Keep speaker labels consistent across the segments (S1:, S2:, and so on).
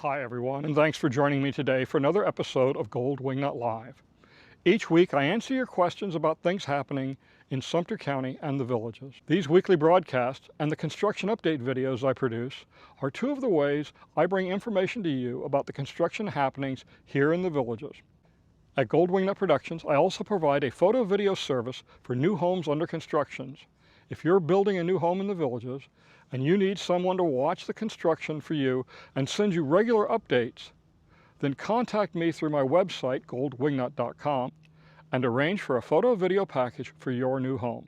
S1: Hi everyone, and thanks for joining me today for another episode of Gold Wingnut Live. Each week I answer your questions about things happening in Sumter County and the villages. These weekly broadcasts and the construction update videos I produce are two of the ways I bring information to you about the construction happenings here in the villages. At Gold Wingnut Productions, I also provide a photo video service for new homes under construction. If you're building a new home in the villages and you need someone to watch the construction for you and send you regular updates, then contact me through my website, goldwingnut.com, and arrange for a photo video package for your new home.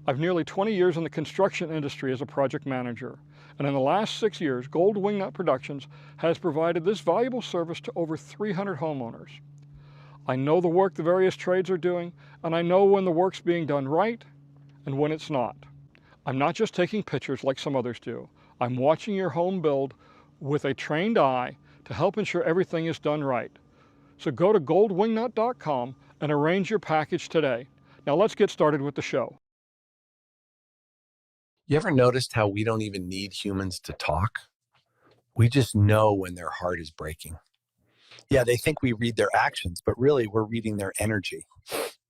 S1: I've nearly 20 years in the construction industry as a project manager, and in the last 6 years, Gold Wingnut Productions has provided this valuable service to over 300 homeowners. I know the work the various trades are doing, and I know when the work's being done right and when it's not. I'm not just taking pictures like some others do. I'm watching your home build with a trained eye to help ensure everything is done right. So go to goldwingnut.com and arrange your package today. Now let's get started with the show.
S2: You ever noticed how we don't even need humans to talk? We just know when their heart is breaking. Yeah, they think we read their actions, but really we're reading their energy.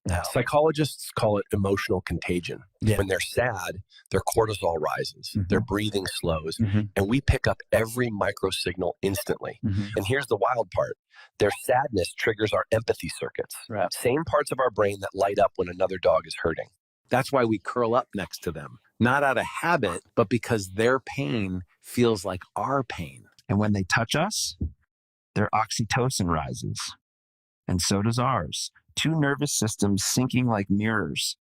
S3: No.
S2: Psychologists call it emotional contagion.
S3: Yeah.
S2: When they're sad, their cortisol rises, their breathing slows,
S3: Mm-hmm.
S2: and we pick up every micro signal instantly.
S3: Mm-hmm.
S2: And here's the wild part. Their sadness triggers our empathy circuits,
S3: Right.
S2: same parts of our brain that light up when another dog is hurting. That's why we curl up next to them, not out of habit, but because their pain feels like our pain.
S3: And when they touch us, their oxytocin rises. And so does ours. Two nervous systems syncing like mirrors,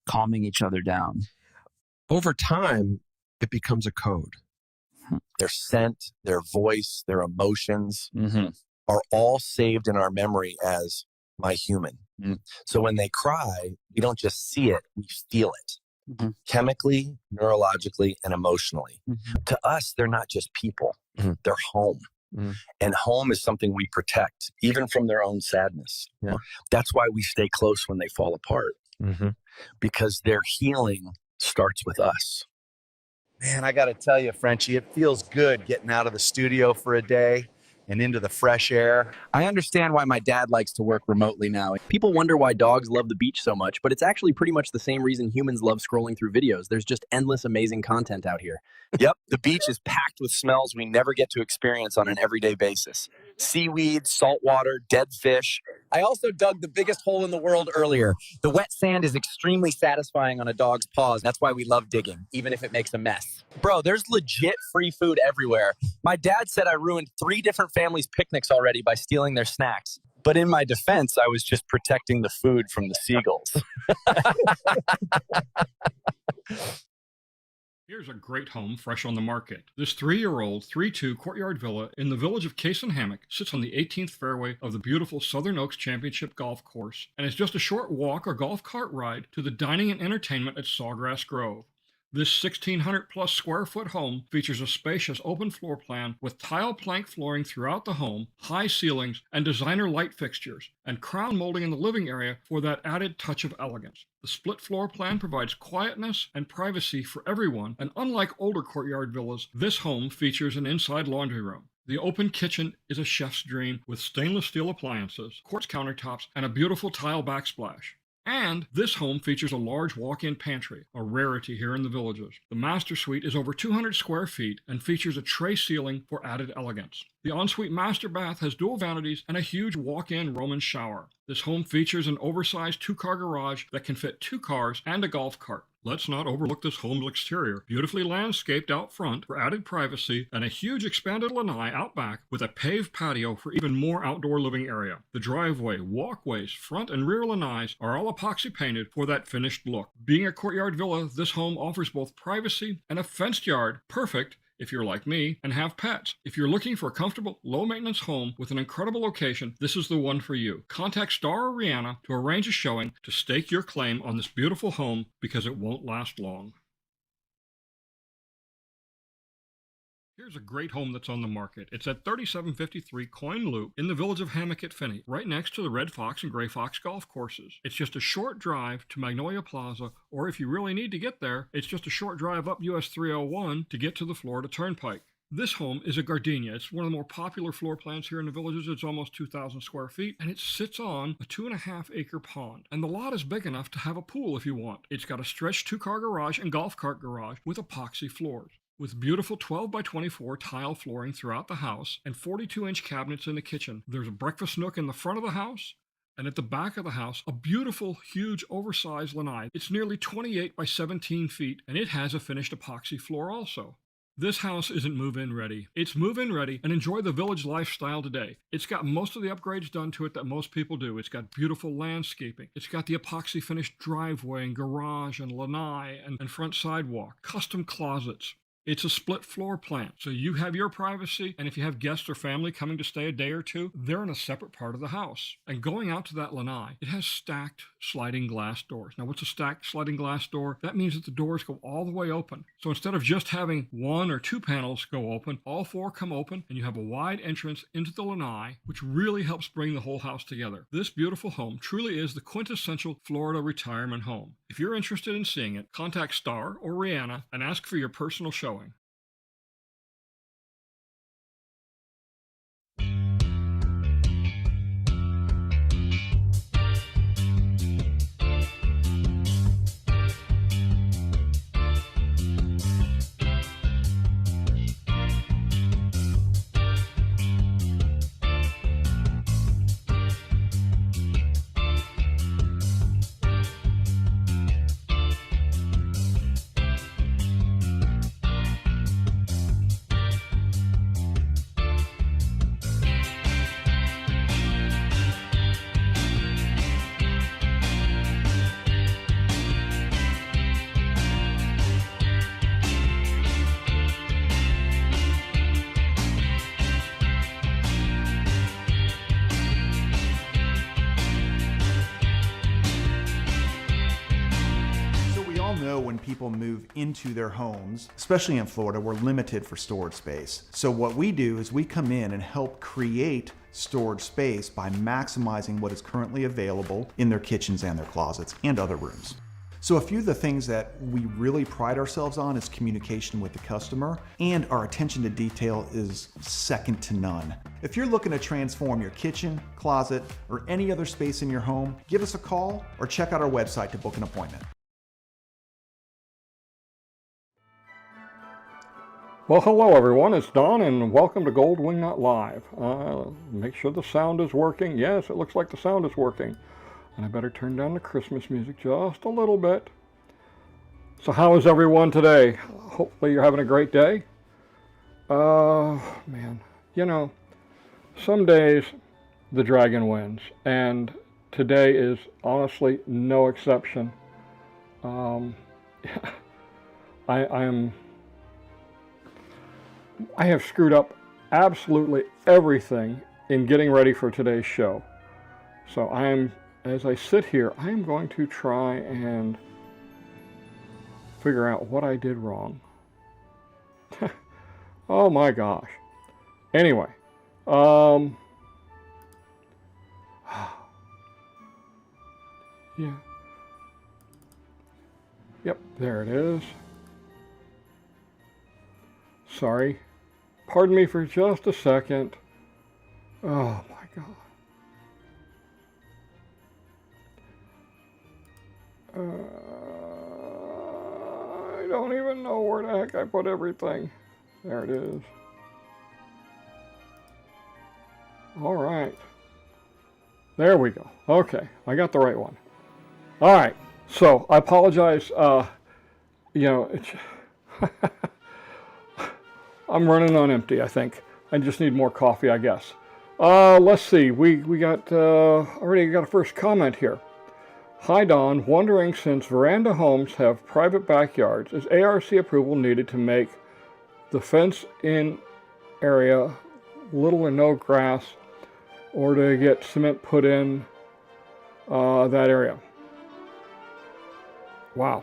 S3: calming each other down.
S2: Over time, it becomes a code. Their scent, their voice, their emotions are all saved in our memory as my human. So when they cry, we don't just see it, we feel it. Chemically, neurologically, and emotionally. To us, they're not just people, they're home. And home is something we protect, even from their own sadness.
S3: Yeah.
S2: That's why we stay close when they fall apart, because their healing starts with us.
S4: Man, I got to tell you, Frenchie, it feels good getting out of the studio for a day and into the fresh air.
S5: I understand why my dad likes to work remotely now. People wonder why dogs love the beach so much, but it's actually pretty much the same reason humans love scrolling through videos. There's just endless amazing content out here.
S2: Yep, the beach is packed with smells we never get to experience on an everyday basis. Seaweed, salt water, dead fish.
S5: I also dug the biggest hole in the world earlier. The wet sand is extremely satisfying on a dog's paws. That's why we love digging, even if it makes a mess. Bro, there's legit free food everywhere. My dad said I ruined 3 different families' picnics already by stealing their snacks.
S2: But in my defense, I was just protecting the food from the seagulls.
S1: Here's a great home fresh on the market. This 3-year-old 3-2 Courtyard villa in the village of Case and Hammock sits on the 18th fairway of the beautiful Southern Oaks Championship Golf Course, and is just a short walk or golf cart ride to the dining and entertainment at Sawgrass Grove. This 1,600 plus square foot home features a spacious open floor plan with tile plank flooring throughout the home, high ceilings, and designer light fixtures, and crown molding in the living area for that added touch of elegance. The split floor plan provides quietness and privacy for everyone, and unlike older Courtyard villas, this home features an inside laundry room. The open kitchen is a chef's dream with stainless steel appliances, quartz countertops, and a beautiful tile backsplash. And this home features a large walk-in pantry, a rarity here in the villages. The master suite is over 200 square feet and features a tray ceiling for added elegance. The ensuite master bath has dual vanities and a huge walk-in Roman shower. This home features an oversized 2-car garage that can fit 2 cars and a golf cart. Let's not overlook this home's exterior, beautifully landscaped out front for added privacy, and a huge expanded lanai out back with a paved patio for even more outdoor living area. The driveway, walkways, front and rear lanais are all epoxy painted for that finished look. Being a Courtyard villa, this home offers both privacy and a fenced yard, perfect if you're like me and have pets. If you're looking for a comfortable, low-maintenance home with an incredible location, this is the one for you. Contact Star or Rihanna to arrange a showing to stake your claim on this beautiful home, because it won't last long. Here's a great home that's on the market. It's at 3753 Coin Loop in the village of Hammock at Finney, right next to the Red Fox and Gray Fox golf courses. It's just a short drive to Magnolia Plaza, or if you really need to get there, it's just a short drive up US 301 to get to the Florida Turnpike. This home is a Gardinia. It's one of the more popular floor plans here in the Villages. It's almost 2,000 square feet, and it sits on a 2.5-acre pond. And the lot is big enough to have a pool if you want. It's got a stretched 2-car garage and golf cart garage with epoxy floors. With beautiful 12 by 24 tile flooring throughout the house and 42-inch cabinets in the kitchen. There's a breakfast nook in the front of the house, and at the back of the house, a beautiful, huge, oversized lanai. It's nearly 28 by 17 feet, and it has a finished epoxy floor also. This house isn't move-in ready. It's move-in ready and enjoy the village lifestyle today. It's got most of the upgrades done to it that most people do. It's got beautiful landscaping. It's got the epoxy finished driveway and garage and lanai and front sidewalk, custom closets. It's a split floor plan, so you have your privacy, and if you have guests or family coming to stay a day or two, they're in a separate part of the house. And going out to that lanai, it has stacked sliding glass doors. Now, what's a stacked sliding glass door? That means that the doors go all the way open. So instead of just having 1 or 2 panels go open, all 4 come open, and you have a wide entrance into the lanai, which really helps bring the whole house together. This beautiful home truly is the quintessential Florida retirement home. If you're interested in seeing it, contact Star or Rihanna and ask for your personal showing.
S6: When people move into their homes, especially in Florida, we're limited for storage space. So what we do is we come in and help create storage space by maximizing what is currently available in their kitchens and their closets and other rooms. So a few of the things that we really pride ourselves on is communication with the customer, and our attention to detail is second to none. If you're looking to transform your kitchen, closet, or any other space in your home, give us a call or check out our website to book an appointment.
S1: Well, hello everyone, it's Don and welcome to Gold Wingnut Live. Make sure the sound is working. Yes, it looks like the sound is working. And I better turn down the Christmas music just a little bit. So how is everyone today? Hopefully you're having a great day. Man, you know, some days the dragon wins, and today is honestly no exception. I have screwed up absolutely everything in getting ready for today's show. So as I sit here, I am going to try and figure out what I did wrong. Oh my gosh. Anyway, yeah. Yep, there it is. Sorry. Pardon me for just a second. Oh my God. I don't even know where the heck I put everything. There it is. All right. There we go. Okay, I got the right one. All right. So I apologize. It's I'm running on empty, I think. I just need more coffee, I guess. Let's see. We got already got a first comment here. Hi, Don. Wondering, since veranda homes have private backyards, is ARC approval needed to make the fence-in area little or no grass, or to get cement put in that area? Wow.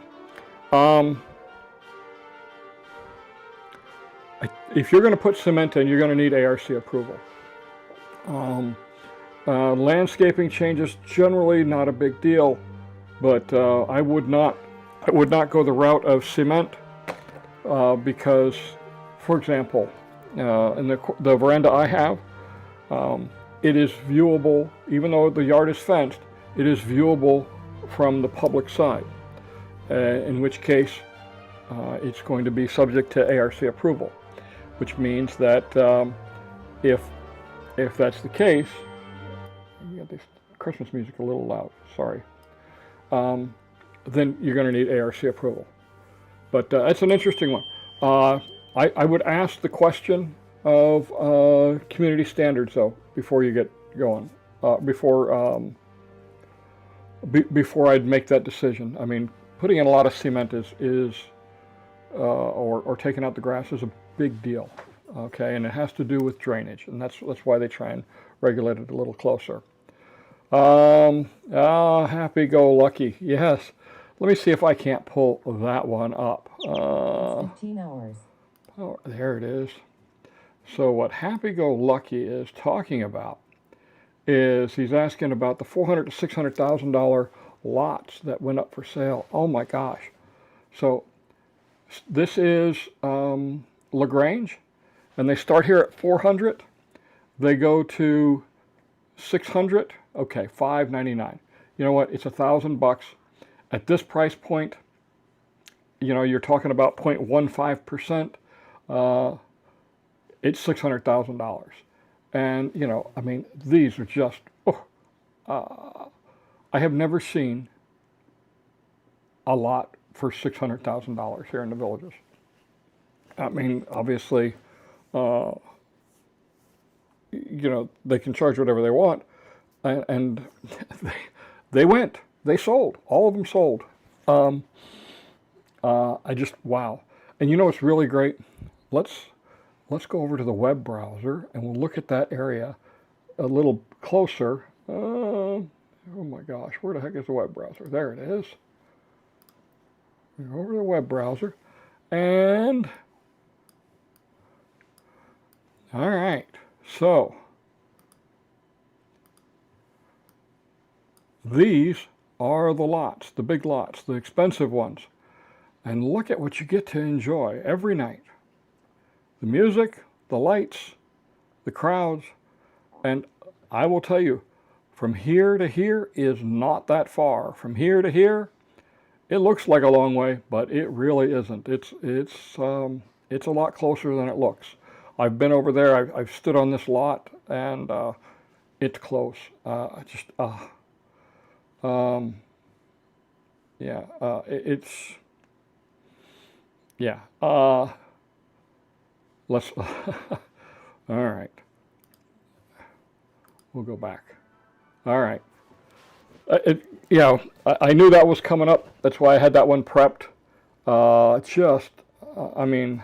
S1: If you're going to put cement in, you're going to need ARC approval. Landscaping changes, generally not a big deal, but I would not go the route of cement because, for example, in the veranda I have, it is viewable, even though the yard is fenced, it is viewable from the public side, in which case it's going to be subject to ARC approval, which means that if that's the case, you got this Christmas music a little loud, sorry, then you're going to need ARC approval. But that's an interesting one. I would ask the question of community standards, though, before you get going, before I'd make that decision. I mean, putting in a lot of cement or taking out the grass is a big deal, okay? And it has to do with drainage, and that's why they try and regulate it a little closer. Happy-go-lucky, yes. Let me see if I can't pull that one up.
S7: 15 hours.
S1: Oh, there it is. So what Happy-Go-Lucky is talking about is he's asking about the $400,000 to $600,000 lots that went up for sale. Oh my gosh. So this is LaGrange, and they start here at 400. They go to 600. Okay, $599. You know what? It's $1,000. At this price point, you know, you're talking about 0.15%. It's $600,000. And, you know, I mean, these are just, I have never seen a lot for $600,000 here in the Villages. I mean, obviously, you know, they can charge whatever they want, and they went. They sold. All of them sold. I just, wow. And you know what's really great? Let's go over to the web browser and we'll look at that area a little closer. Oh my gosh, where the heck is the web browser? There it is. We're over to the web browser, and all right, so these are the lots, the big lots, the expensive ones. And look at what you get to enjoy every night. The music, the lights, the crowds. And I will tell you, from here to here is not that far. From here to here, it looks like a long way, but it really isn't. It's a lot closer than it looks. I've been over there, I've stood on this lot, and it's close. Let's, all right. We'll go back. All right. I knew that was coming up. That's why I had that one prepped. I mean,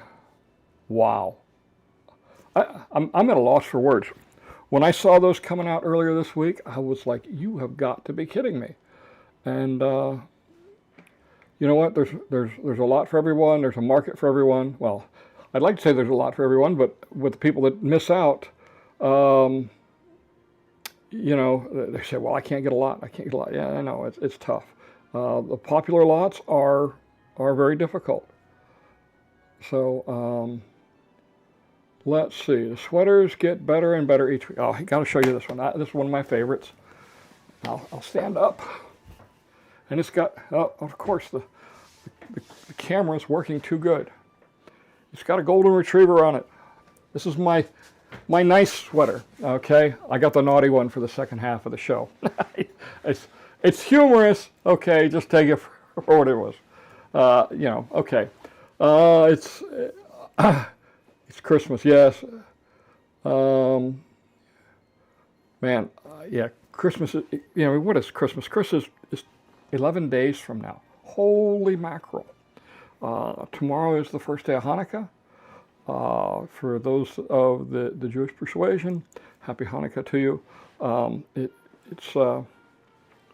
S1: wow. I'm at a loss for words. When I saw those coming out earlier this week, I was like, you have got to be kidding me. And you know what? There's a lot for everyone. There's a market for everyone. Well, I'd like to say there's a lot for everyone, but with the people that miss out, you know, they say, well, I can't get a lot. I can't get a lot. Yeah, I know. It's tough. The popular lots are very difficult. So let's see. The sweaters get better and better each week. Oh, I got to show you this one. This is one of my favorites. I'll stand up. And it's got, of course, the camera's working too good. It's got a golden retriever on it. This is my nice sweater, okay? I got the naughty one for the second half of the show. It's humorous, okay? Just take it for what it was. You know, okay. It's Christmas, yes. Man, yeah, Christmas, you know, what is Christmas? Christmas is 11 days from now. Holy mackerel. Tomorrow is the first day of Hanukkah. For those of the Jewish persuasion, happy Hanukkah to you. It's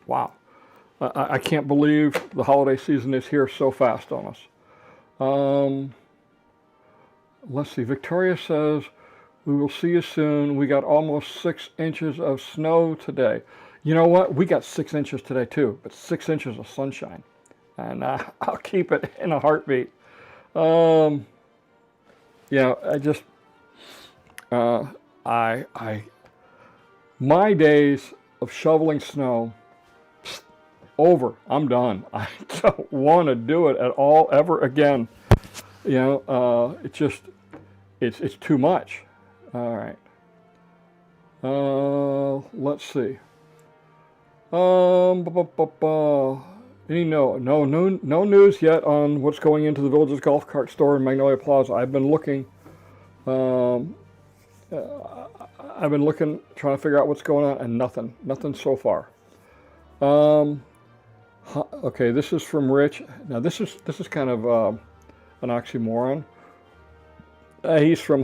S1: wow. I can't believe the holiday season is here so fast on us. Let's see. Victoria says, we will see you soon. We got almost 6 inches of snow today. You know what? We got 6 inches today too, but 6 inches of sunshine. And I'll keep it in a heartbeat. Yeah, My days of shoveling snow, over. I'm done. I don't want to do it at all ever again. It's too much. All right. Let's see. No news yet on what's going into the Village's golf cart store in Magnolia Plaza. I've been looking. Trying to figure out what's going on, and nothing so far. Okay, this is from Rich. Now this is kind of an oxymoron. He's from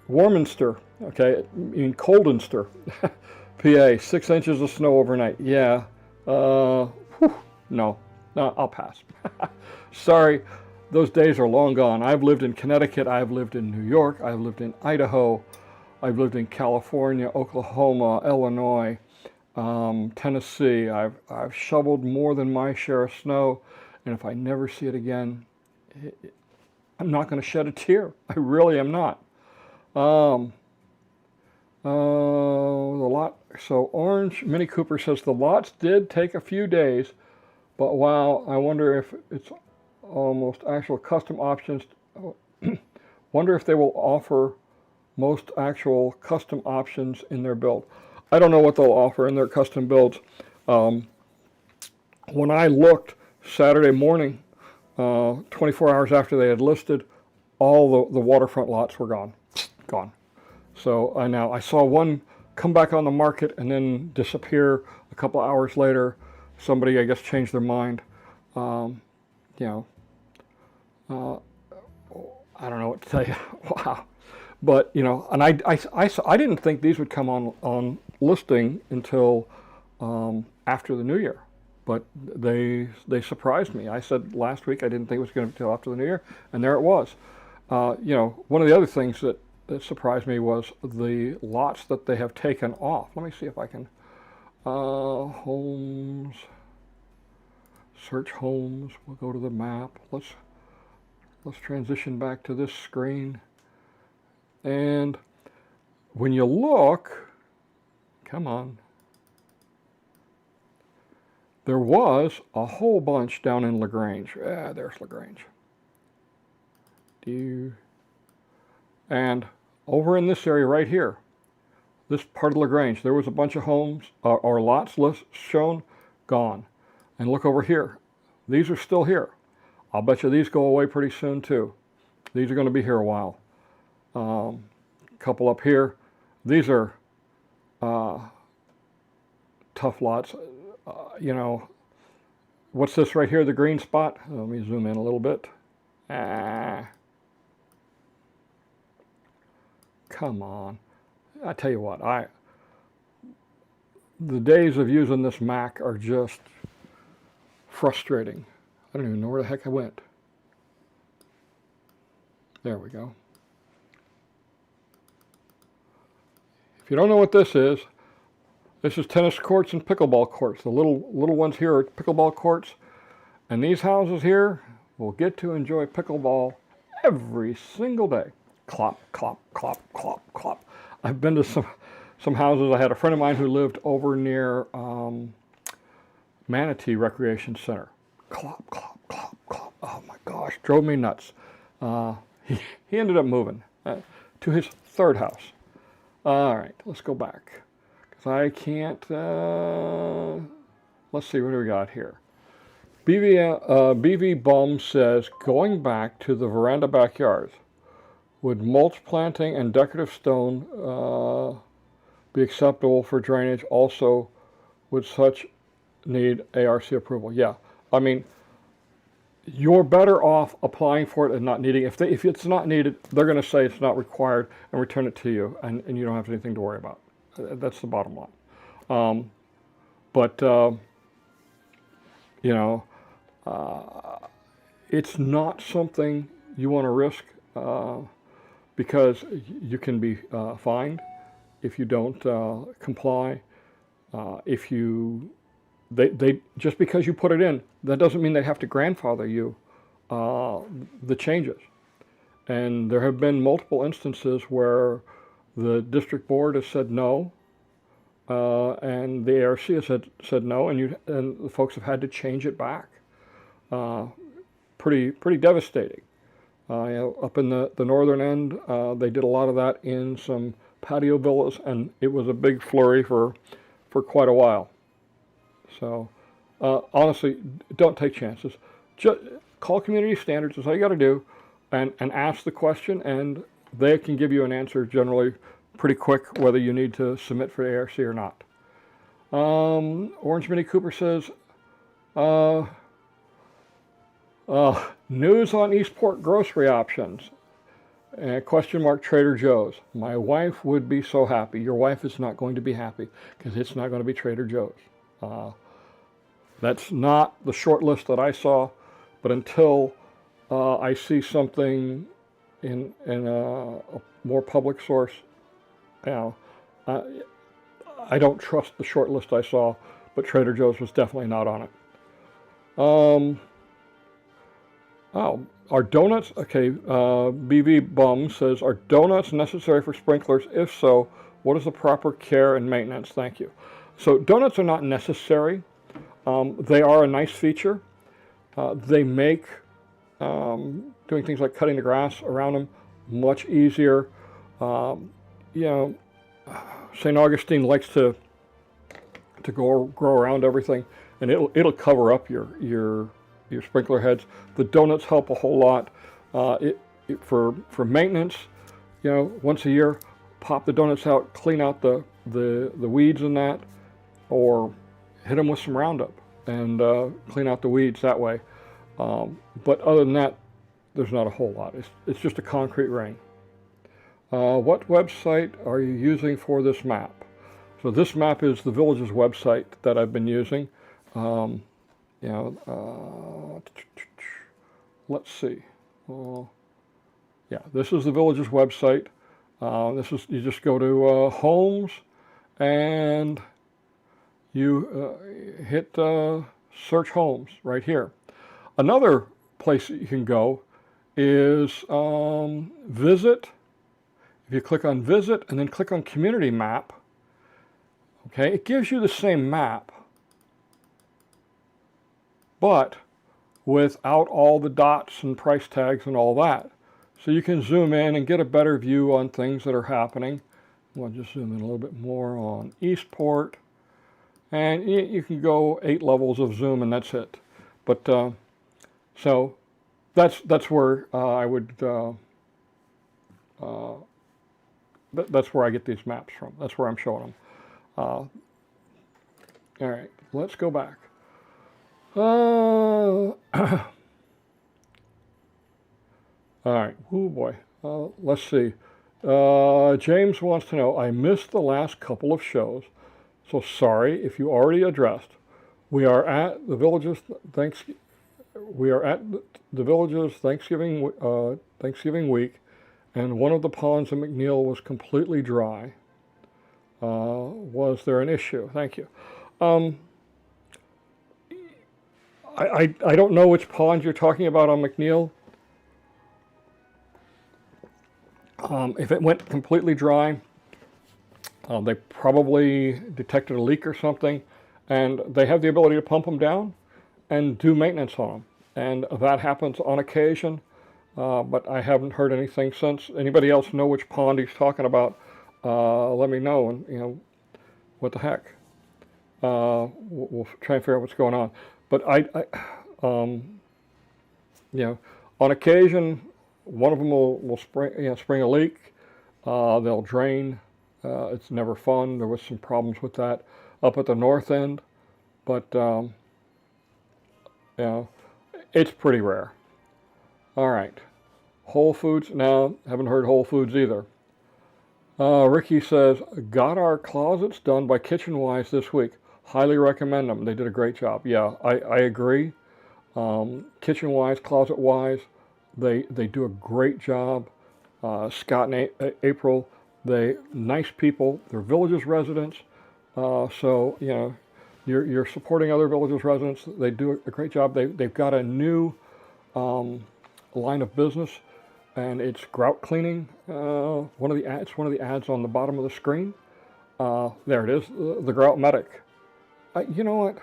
S1: Warminster. Okay, in Coldenster, PA. 6 inches of snow overnight. Yeah. No, I'll pass. Sorry. Those days are long gone. I've lived in Connecticut, I've lived in New York, I've lived in Idaho, I've lived in California, Oklahoma, Illinois, Tennessee. I've shoveled more than my share of snow, and if I never see it again, I'm not going to shed a tear. I really am not. So Orange Mini Cooper says the lots did take a few days, but wow, I wonder if it's almost actual custom options. Wonder if they will offer most actual custom options in their build. I don't know what they'll offer in their custom builds. When I looked Saturday morning, 24 hours after they had listed, all the waterfront lots were gone. So I saw one come back on the market and then disappear a couple hours later. Somebody, I guess, changed their mind. I don't know what to tell you. Wow. But, and I didn't think these would come on listing until after the new year. But they surprised me. I said last week I didn't think it was going to be until after the new year, and there it was. One of the other things that surprised me was the lots that they have taken off. Let me see if I can. Homes. Search homes. We'll go to the map. Let's transition back to this screen. And when you look, come on, there was a whole bunch down in LaGrange. There's LaGrange. And over in this area right here, this part of LaGrange, there was a bunch of homes or lots shown, gone. And look over here. These are still here. I'll bet you these go away pretty soon too. These are going to be here a while. Couple up here. These are tough lots. What's this right here, the green spot? Let me zoom in a little bit. Come on. I tell you what, the days of using this Mac are just frustrating. I don't even know where the heck I went. There we go. If you don't know what this is tennis courts and pickleball courts. The little ones here are pickleball courts. And these houses here will get to enjoy pickleball every single day. Clop, clop, clop, clop, clop. I've been to some houses. I had a friend of mine who lived over near Manatee Recreation Center. Clop, clop, clop, clop. Oh my gosh, drove me nuts. He ended up moving to his third house. All right, let's go back. Because I can't, let's see, what do we got here? BV Bum says, going back to the veranda backyards, would mulch planting and decorative stone be acceptable for drainage? Also, would such need ARC approval? Yeah, I mean, you're better off applying for it and not needing it. If it's not needed, they're going to say it's not required and return it to you, and you don't have anything to worry about. That's the bottom line. It's not something you want to risk because you can be fined if you don't comply. They just because you put it in, that doesn't mean they have to grandfather you the changes. And there have been multiple instances where the district board has said no, and the ARC has said no, and the folks have had to change it back. Pretty devastating. Up in the northern end, they did a lot of that in some patio villas, and it was a big flurry for quite a while. So honestly, don't take chances. Just call community standards. That's all you got to do, and ask the question, and they can give you an answer generally pretty quick whether you need to submit for the ARC or not. Orange Mini Cooper says, news on Eastport grocery options. Question mark Trader Joe's. My wife would be so happy. Your wife is not going to be happy because it's not going to be Trader Joe's. That's not the short list that I saw, but until I see something in a more public source, I don't trust the short list I saw, but Trader Joe's was definitely not on it. Are donuts, okay, BV Bum says, are donuts necessary for sprinklers? If so, what is the proper care and maintenance? Thank you. So donuts are not necessary. They are a nice feature. They make doing things like cutting the grass around them much easier. St. Augustine likes to grow around everything, and it'll cover up your sprinkler heads. The donuts help a whole lot. For maintenance, once a year, pop the donuts out, clean out the weeds in that, or hit them with some Roundup and clean out the weeds that way. But other than that, there's not a whole lot. It's just a concrete ring. What website are you using for this map? So this map is the village's website that I've been using. Let's see. This is the village's website. You just go to homes, and you hit search homes right here. Another place that you can go is visit. If you click on visit and then click on community map, okay, it gives you the same map, but without all the dots and price tags and all that. So you can zoom in and get a better view on things that are happening. We'll just zoom in a little bit more on Eastport. And you can go 8 levels of zoom, and that's it. But so that's where I would that's where I get these maps from. That's where I'm showing them. All right, let's go back. All right, oh boy. Let's see. James wants to know, I missed the last couple of shows, so sorry if you already addressed. We are at the village's Thanksgiving week, and one of the ponds in McNeil was completely dry. Was there an issue? Thank you. I don't know which pond you're talking about on McNeil. If it went completely dry, they probably detected a leak or something, and they have the ability to pump them down and do maintenance on them. And that happens on occasion, but I haven't heard anything since. Anybody else know which pond he's talking about? Let me know, and what the heck. We'll try and figure out what's going on. But on occasion, one of them will spring a leak. They'll drain. It's never fun. There was some problems with that up at the north end, but it's pretty rare. All right, Whole Foods. No, haven't heard Whole Foods either. Ricky says, got our closets done by Kitchen Wise this week. Highly recommend them. They did a great job. Yeah, I agree. Kitchen Wise, Closet Wise, they do a great job. Scott and April, they nice people. They're villages residents. So you're supporting other villages residents. They do a great job. They've got a new line of business and it's grout cleaning. It's one of the ads on the bottom of the screen. There it is, the Grout Medic. You know what?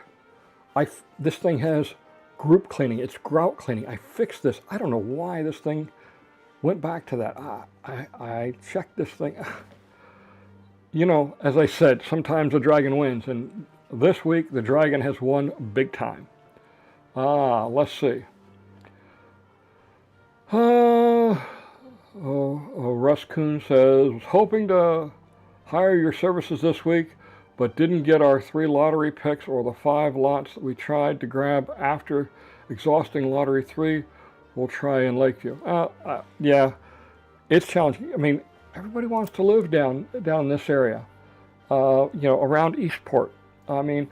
S1: This thing has group cleaning. It's grout cleaning. I fixed this. I don't know why this thing went back to that. I checked this thing. You know, as I said, sometimes the dragon wins, and this week the dragon has won big time. Let's see. Russ Kuhn says, was hoping to hire your services this week, but didn't get our 3 lottery picks or the 5 lots that we tried to grab after exhausting lottery 3. We'll try in Lakeview. Yeah, it's challenging. I mean, everybody wants to live down this area, you know, around Eastport. I mean,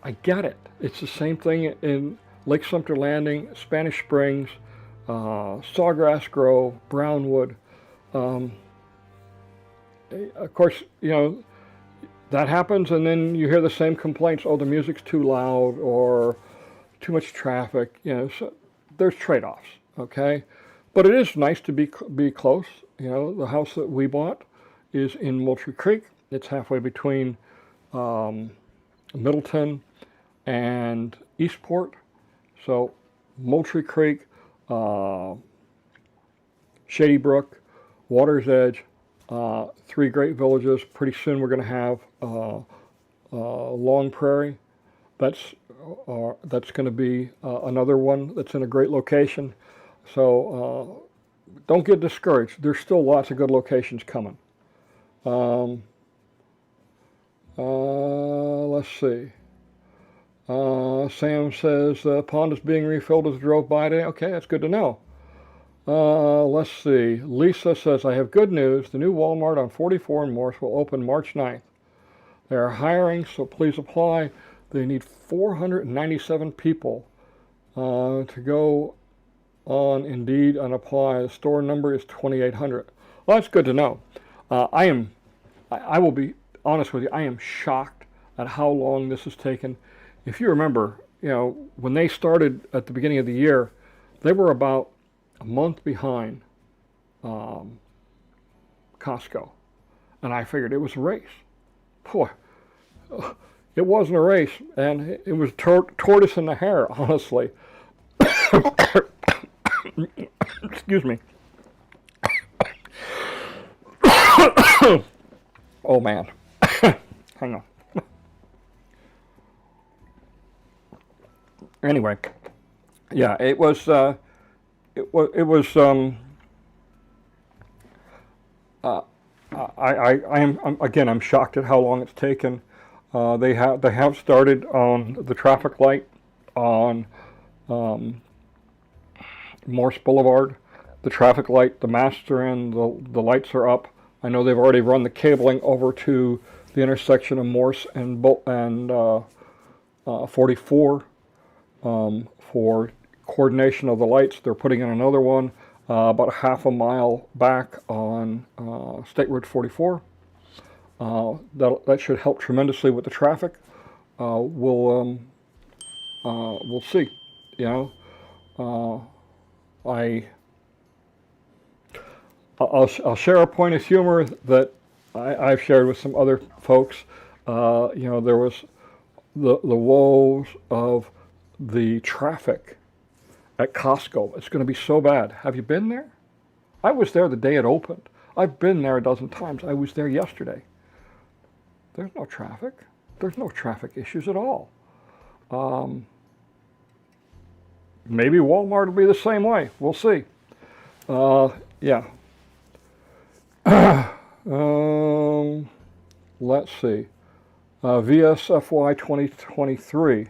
S1: I get it. It's the same thing in Lake Sumter Landing, Spanish Springs, Sawgrass Grove, Brownwood. Of course, you know, that happens, and then you hear the same complaints. Oh, the music's too loud, or too much traffic. You know, so there's trade-offs. Okay, but it is nice to be close. You know, the house that we bought is in Moultrie Creek. It's halfway between Middleton and Eastport. So Moultrie Creek, Shady Brook, Water's Edge, 3 great villages. Pretty soon we're going to have Long Prairie. That's going to be another one that's in a great location. So don't get discouraged. There's still lots of good locations coming. Let's see. Sam says the pond is being refilled as I drove by today. Okay, that's good to know. Let's see. Lisa says, I have good news. The new Walmart on 44 in Morse will open March 9th. They are hiring, so please apply. They need 497 people to go on Indeed and apply. The store number is 2800. Well, that's good to know. I will be honest with you, I am shocked at how long this has taken. If you remember, you know, when they started at the beginning of the year, they were about a month behind Costco. And I figured it was a race. Boy, it wasn't a race, and it was tortoise and the hare, honestly. Excuse me. Oh man. Hang on. Anyway, yeah, it was I'm shocked at how long it's taken. They have started on the traffic light on Morse Boulevard. The traffic light, the masts are in, the lights are up. I know they've already run the cabling over to the intersection of Morse and 44 for coordination of the lights. They're putting in another one about a half a mile back on State Road 44. That should help tremendously with the traffic. We'll see. You know, I'll share a point of humor that I've shared with some other folks. You know, there was the woes of the traffic at Costco. It's going to be so bad. Have you been there? I was there the day it opened. I've been there a dozen times. I was there yesterday. There's no traffic. There's no traffic issues at all. Maybe Walmart will be the same way. We'll see. Yeah. Let's see. VSFY 2023.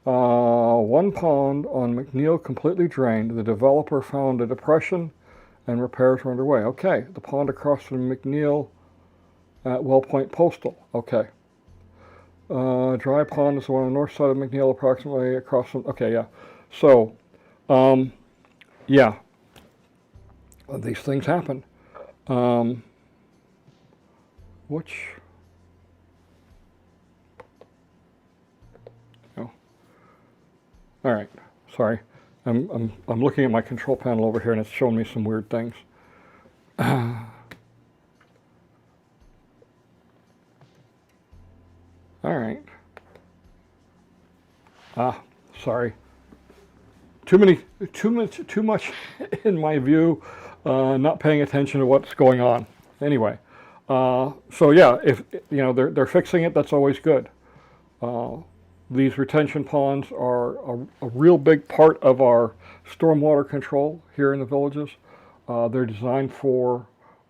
S1: One pond on McNeil completely drained. The developer found a depression and repairs were underway. Okay, the pond across from McNeil at Wellpoint Postal. Okay. Dry pond is the one on the north side of McNeil, approximately across from, okay, yeah. So, yeah, these things happen. Which, oh, all right, sorry. I'm looking at my control panel over here, and it's showing me some weird things. All right. Sorry. Too much in my view. Not paying attention to what's going on. Anyway, so yeah, if they're fixing it, that's always good. These retention ponds are a real big part of our stormwater control here in the villages. They're designed for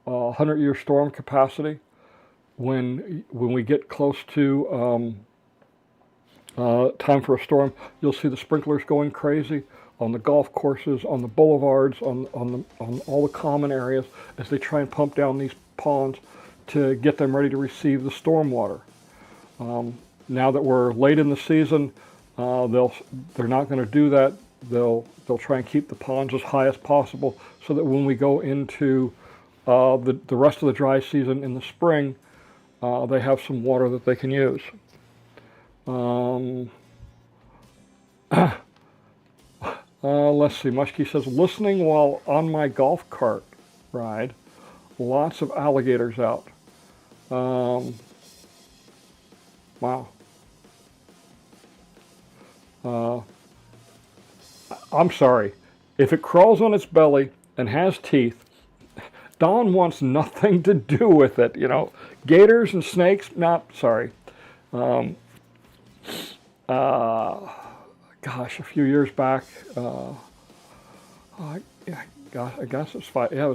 S1: 100-year storm capacity. When we get close to time for a storm, you'll see the sprinklers going crazy on the golf courses, on the boulevards, on all the common areas as they try and pump down these ponds to get them ready to receive the storm water. Now that we're late in the season, they're not going to do that. They'll try and keep the ponds as high as possible so that when we go into the rest of the dry season in the spring, they have some water that they can use. Let's see, Mushkey says, listening while on my golf cart ride, lots of alligators out. Wow. I'm sorry. If it crawls on its belly and has teeth, Dawn wants nothing to do with it. Gators and snakes, not sorry. Gosh, a few years back, I guess it was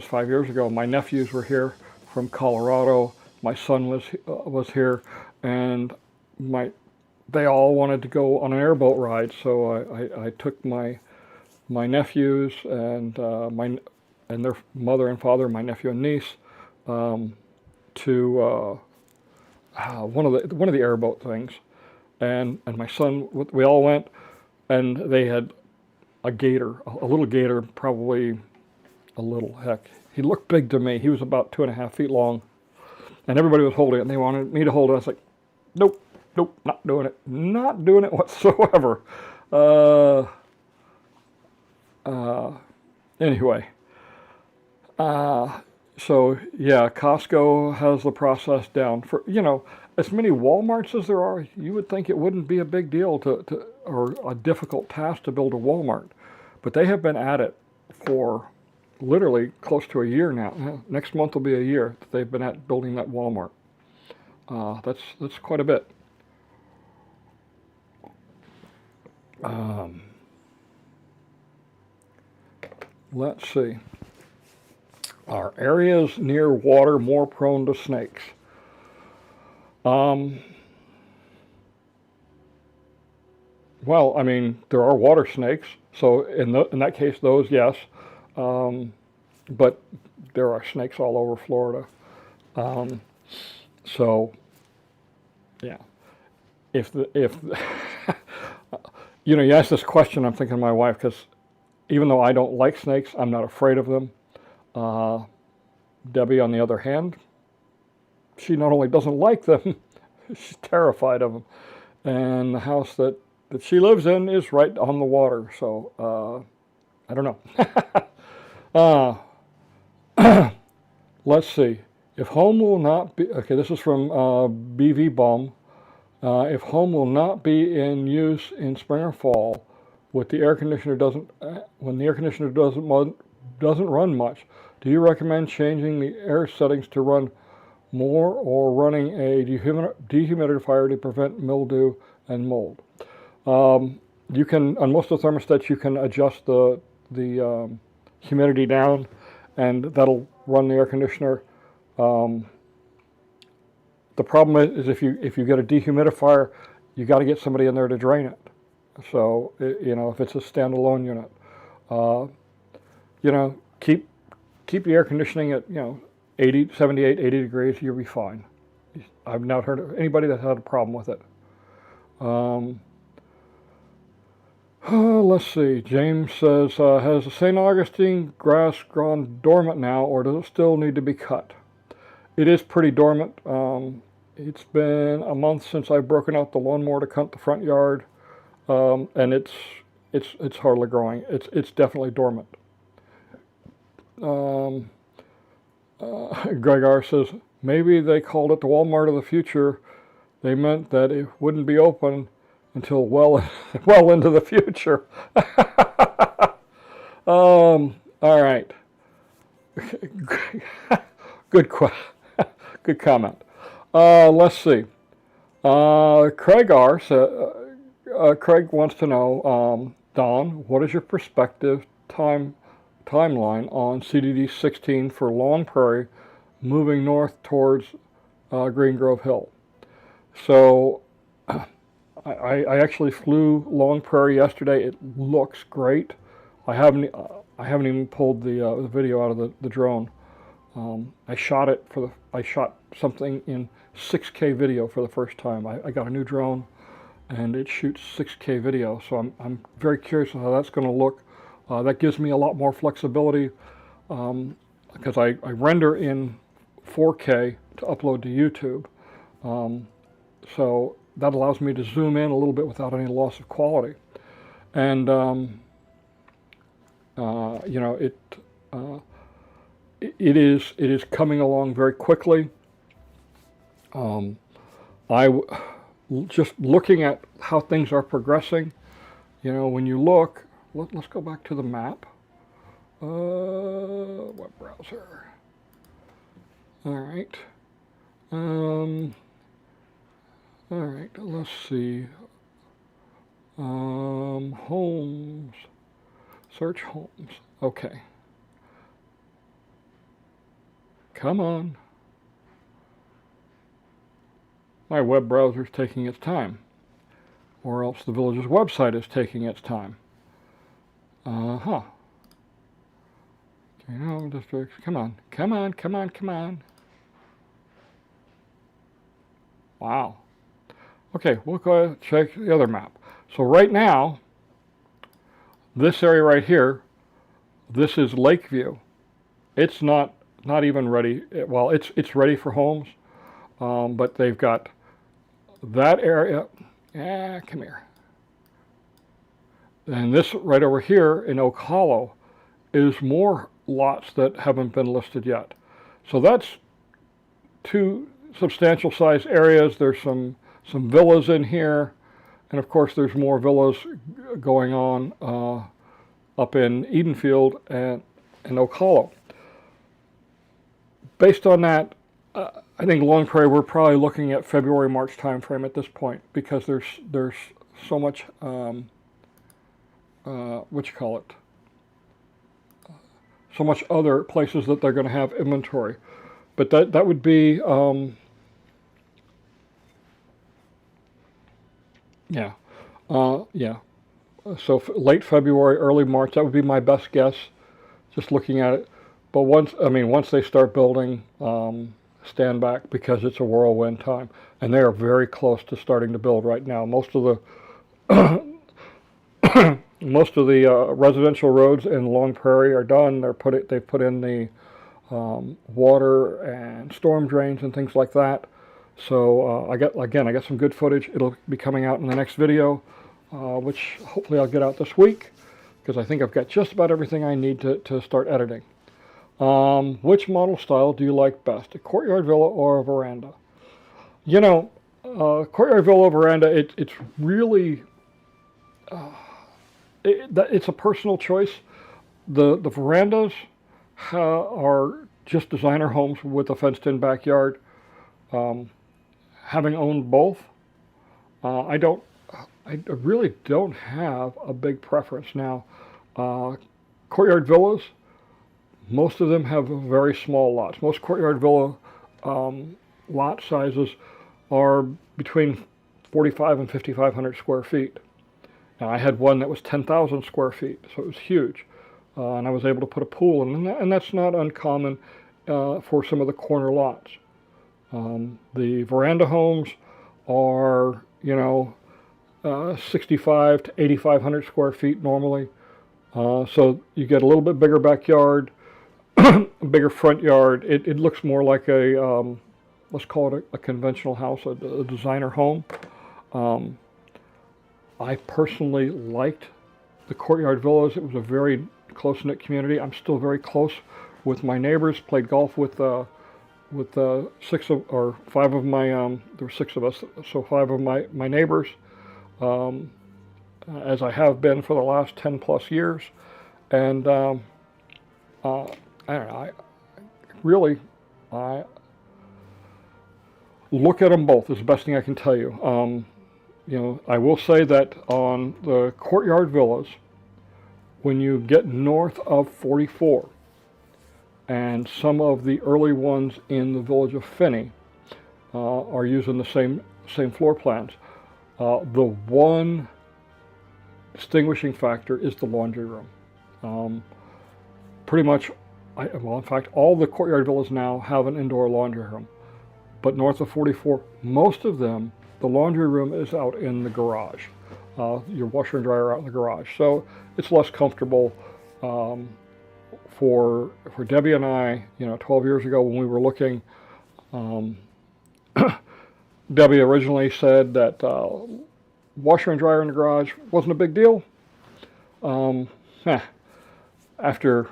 S1: 5 years ago. My nephews were here from Colorado. My son was here, and they all wanted to go on an airboat ride. So I took my nephews and their mother and father, my nephew and niece, to one of the airboat things, and my son. We all went, and they had a little gator, probably a little, heck, he looked big to me. He was about 2.5 feet long, and everybody was holding it, and they wanted me to hold it. I was like, nope, not doing it whatsoever. Anyway, so yeah, Costco has the process down. For as many Walmarts as there are, you would think it wouldn't be a big deal or a difficult task to build a Walmart, but they have been at it for literally close to a year now. Next month will be a year that they've been at building that Walmart. That's quite a bit. Let's see. Are areas near water more prone to snakes? Well, I mean, there are water snakes, so in that case, those, yes. But there are snakes all over Florida. So, yeah. If you ask this question, I'm thinking of my wife, because even though I don't like snakes, I'm not afraid of them. Debbie, on the other hand, she not only doesn't like them, she's terrified of them. And the house that she lives in is right on the water, so I don't know. Let's see. If home will not be, okay, this is from BV Baum. If home will not be in use in spring or fall, when the air conditioner doesn't run much, do you recommend changing the air settings to run more or running a dehumidifier to prevent mildew and mold? You can, on most of the thermostats, you can adjust the humidity down, and that'll run the air conditioner. The problem is if you get a dehumidifier, you got to get somebody in there to drain it. So if it's a standalone unit, keep the air conditioning at 78, 80 degrees. You'll be fine. I've not heard of anybody that had a problem with it. Let's see. James says, has the St. Augustine grass gone dormant now, or does it still need to be cut? It is pretty dormant. It's been a month since I've broken out the lawnmower to cut the front yard, and it's hardly growing. It's definitely dormant. Greg R says, maybe they called it the Walmart of the future. They meant that it wouldn't be open until well into the future. All right. Good comment. Let's see. Craig R. Craig wants to know, Dawn, what is your perspective timeline on CDD 16 for Long Prairie moving north towards Green Grove Hill? So I actually flew Long Prairie yesterday. It looks great. I haven't even pulled the video out of the drone. I shot something in 6K video for the first time. I got a new drone, and it shoots 6K video. So I'm very curious how that's going to look. That gives me a lot more flexibility because I render in 4K to upload to YouTube. So that allows me to zoom in a little bit without any loss of quality. And it is coming along very quickly. Just looking at how things are progressing, when you look, let's go back to the map. Web browser. All right. All right, let's see. Homes. Search homes. Okay. Come on. My web browser is taking its time. Or else the village's website is taking its time. Okay, districts. Come on. Wow. Okay, we'll go ahead and check the other map. So right now, this area right here, this is Lakeview. It's not even ready. Well, it's ready for homes, but they've got that area. Come here. And this right over here in Oak Hollow is more lots that haven't been listed yet. So that's two substantial sized areas. There's some villas in here, and of course there's more villas going on up in Edenfield and Oak Hollow. Based on that, I think Long Prairie, we're probably looking at February, March timeframe at this point, because there's so much so much other places that they're going to have inventory. But that would be so late February, early March, that would be my best guess, just looking at it. But once they start building, stand back, because it's a whirlwind time, and they are very close to starting to build right now. Most of the residential roads in Long Prairie are done. They've put in the water and storm drains and things like that. So I got some good footage. It'll be coming out in the next video, which hopefully I'll get out this week, because I think I've got just about everything I need to start editing. Which model style do you like best, a courtyard villa or a veranda? Courtyard villa, veranda, it's really, it's a personal choice. The verandas are just designer homes with a fenced-in backyard. Having owned both, I really don't have a big preference now. Courtyard villas, most of them have very small lots. Most courtyard villa lot sizes are between 4,500 and 5,500 square feet. Now, I had one that was 10,000 square feet, so it was huge. And I was able to put a pool in, and that's not uncommon for some of the corner lots. The veranda homes are, 65 to 8,500 square feet normally. So you get a little bit bigger backyard, bigger front yard. It looks more like a, let's call it a conventional house, a designer home. I personally liked the Courtyard Villas, it was a very close-knit community. I'm still very close with my neighbors. Played golf with 5 of my, there were 6 of us, so 5 of my neighbors, as I have been for the last 10 plus years. And I don't know, I look at them both is the best thing I can tell you. I will say that on the Courtyard Villas, when you get north of 44, and some of the early ones in the village of Finney are using the same floor plans. The one distinguishing factor is the laundry room. Pretty much, in fact, all the Courtyard Villas now have an indoor laundry room. But north of 44, most of them, the laundry room is out in the garage. Your washer and dryer out in the garage. So it's less comfortable. For Debbie and I, 12 years ago when we were looking, Debbie originally said that washer and dryer in the garage wasn't a big deal. After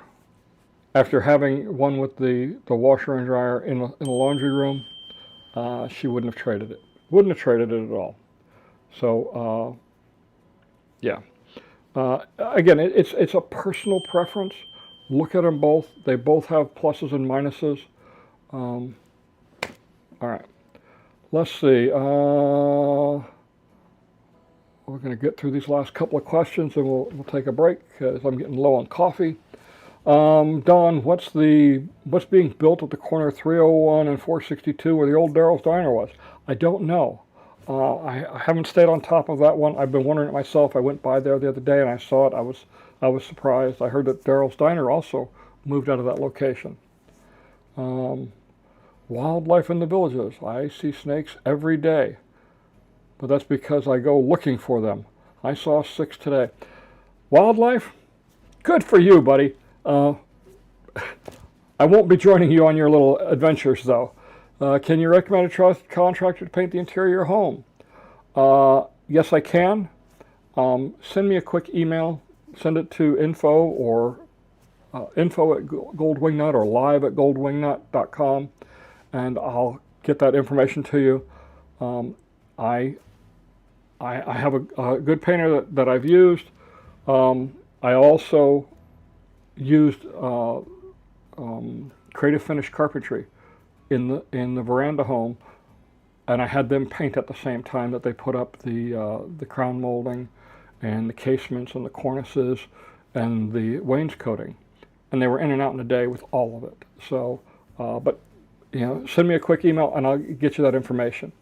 S1: having one with the washer and dryer in the laundry room, she wouldn't have traded it. Wouldn't have traded it at all. So, yeah. Again, it's a personal preference. Look at them both. They both have pluses and minuses. All right. Let's see. We're going to get through these last couple of questions and we'll take a break because I'm getting low on coffee. Dawn, what's being built at the corner of 301 and 462 where the old Daryl's Diner was? I don't know. I haven't stayed on top of that one. I've been wondering it myself. I went by there the other day and I saw it. I was surprised. I heard that Daryl's Diner also moved out of that location. Wildlife in the villages. I see snakes every day, but that's because I go looking for them. I saw 6 today. Wildlife? Good for you, buddy. I won't be joining you on your little adventures, though. Can you recommend a trusted contractor to paint the interior of your home? Yes, I can. Send me a quick email. Send it to info at Gold Wingnut or live at goldwingnut.com, and I'll get that information to you. I have a good painter that I've used. I also used Creative Finish Carpentry in the veranda home, and I had them paint at the same time that they put up the crown molding and the casements and the cornices and the wainscoting, and they were in and out in a day with all of it. So, but send me a quick email and I'll get you that information.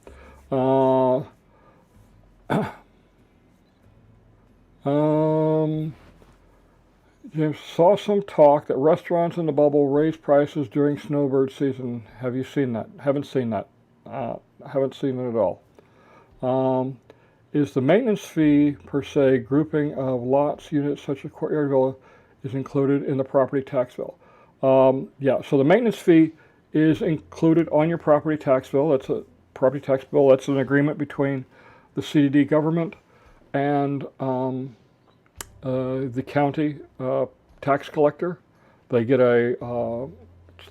S1: James, saw some talk that restaurants in the bubble raise prices during snowbird season. Have you seen that? Haven't seen that. Haven't seen it at all. Is the maintenance fee per se grouping of lots, units such as Courtyard Villa is included in the property tax bill? Yeah, so the maintenance fee is included on your property tax bill. That's a property tax bill. That's an agreement between the CDD government and the county tax collector. They get a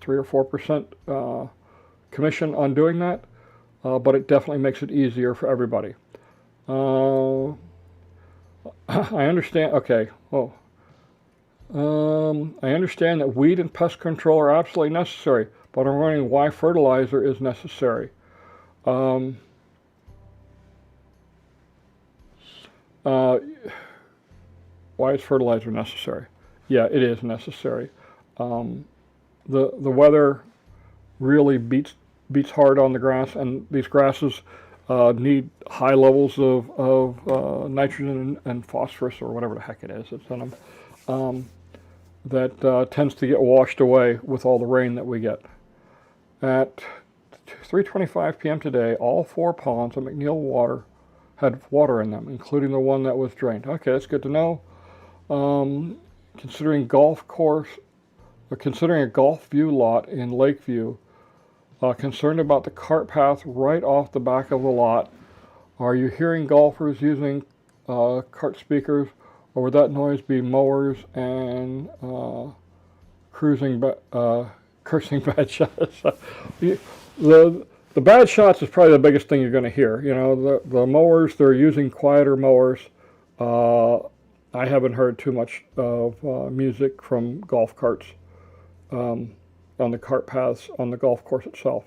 S1: 3 or 4% commission on doing that, but it definitely makes it easier for everybody. I understand. Okay. Oh. I understand that weed and pest control are absolutely necessary, but I'm wondering why fertilizer is necessary. Why is fertilizer necessary? Yeah, it is necessary. The weather really beats hard on the grass, and these grasses need high levels of nitrogen and phosphorus, or whatever the heck it is that's in them. That tends to get washed away with all the rain that we get. At 3:25 p.m. today, all 4 ponds at McNeil Water had water in them, including the one that was drained. Okay, that's good to know. Considering a golf view lot in Lakeview, concerned about the cart path right off the back of the lot. Are you hearing golfers using cart speakers or would that noise be mowers and cursing bad shots? The bad shots is probably the biggest thing you're going to hear. You know, the mowers, they're using quieter mowers. I haven't heard too much of music from golf carts on the cart paths on the golf course itself.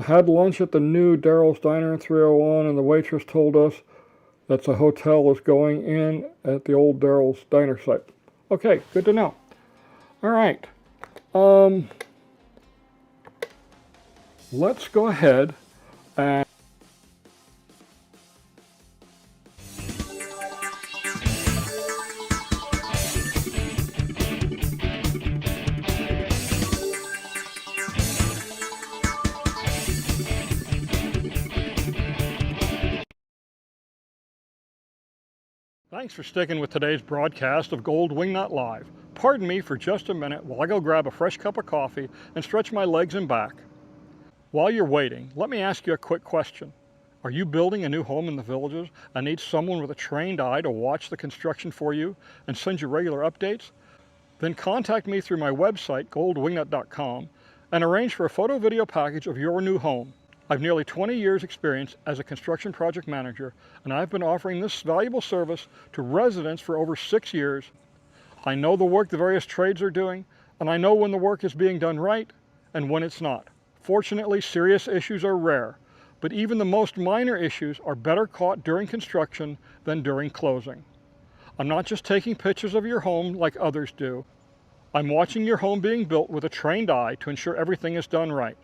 S1: Had lunch at the new Daryl's Diner in 301, and the waitress told us that the hotel was going in at the old Daryl's Diner site. Okay, good to know. All right. Let's go ahead and thanks for sticking with today's broadcast of Gold Wingnut Live. Pardon me for just a minute while I go grab a fresh cup of coffee and stretch my legs and back. While you're waiting, let me ask you a quick question. Are you building a new home in the Villages and need someone with a trained eye to watch the construction for you and send you regular updates? Then contact me through my website, Wingnut.com, and arrange for a photo video package of your new home. I've nearly 20 years experience as a construction project manager, and I've been offering this valuable service to residents for over 6 years. I know the work the various trades are doing, and I know when the work is being done right and when it's not. Fortunately, serious issues are rare, but even the most minor issues are better caught during construction than during closing. I'm not just taking pictures of your home like others do. I'm watching your home being built with a trained eye to ensure everything is done right.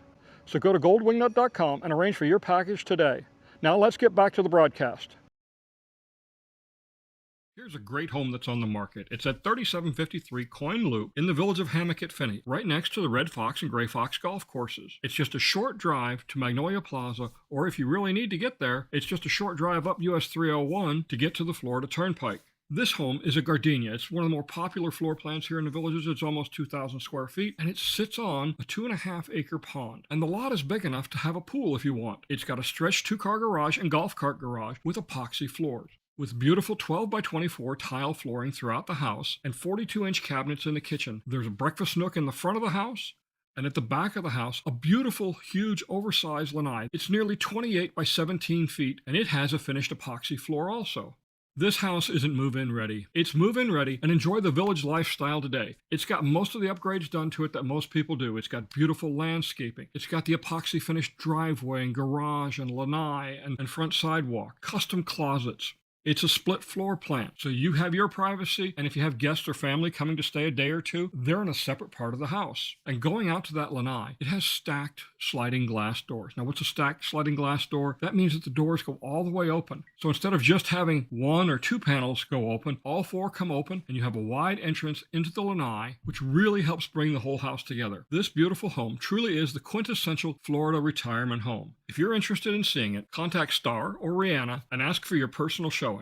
S1: So go to goldwingnut.com and arrange for your package today. Now let's get back to the broadcast. Here's a great home that's on the market. It's at 3753 Coin Loop in the village of Hammock at Finney, right next to the Red Fox and Gray Fox golf courses. It's just a short drive to Magnolia Plaza, or if you really need to get there, it's just a short drive up US 301 to get to the Florida Turnpike. This home is a Gardinia. It's one of the more popular floor plans here in the Villages. It's almost 2,000 square feet, and it sits on a 2.5-acre pond. And the lot is big enough to have a pool if you want. It's got a stretched 2-car garage and golf cart garage with epoxy floors, with beautiful 12 by 24 tile flooring throughout the house and 42-inch cabinets in the kitchen. There's a breakfast nook in the front of the house, and at the back of the house, a beautiful, huge, oversized lanai. It's nearly 28 by 17 feet, and it has a finished epoxy floor also. This house isn't move-in ready. It's move-in ready and enjoy the village lifestyle today. It's got most of the upgrades done to it that most people do. It's got beautiful landscaping. It's got the epoxy finished driveway and garage and lanai and front sidewalk, custom closets. It's a split floor plan, so you have your privacy, and if you have guests or family coming to stay a day or two, they're in a separate part of the house. And going out to that lanai, it has stacked sliding glass doors. Now, what's a stacked sliding glass door? That means that the doors go all the way open. So instead of just having 1 or 2 panels go open, all 4 come open, and you have a wide entrance into the lanai, which really helps bring the whole house together. This beautiful home truly is the quintessential Florida retirement home. If you're interested in seeing it, contact Star or Rihanna and ask for your personal showing.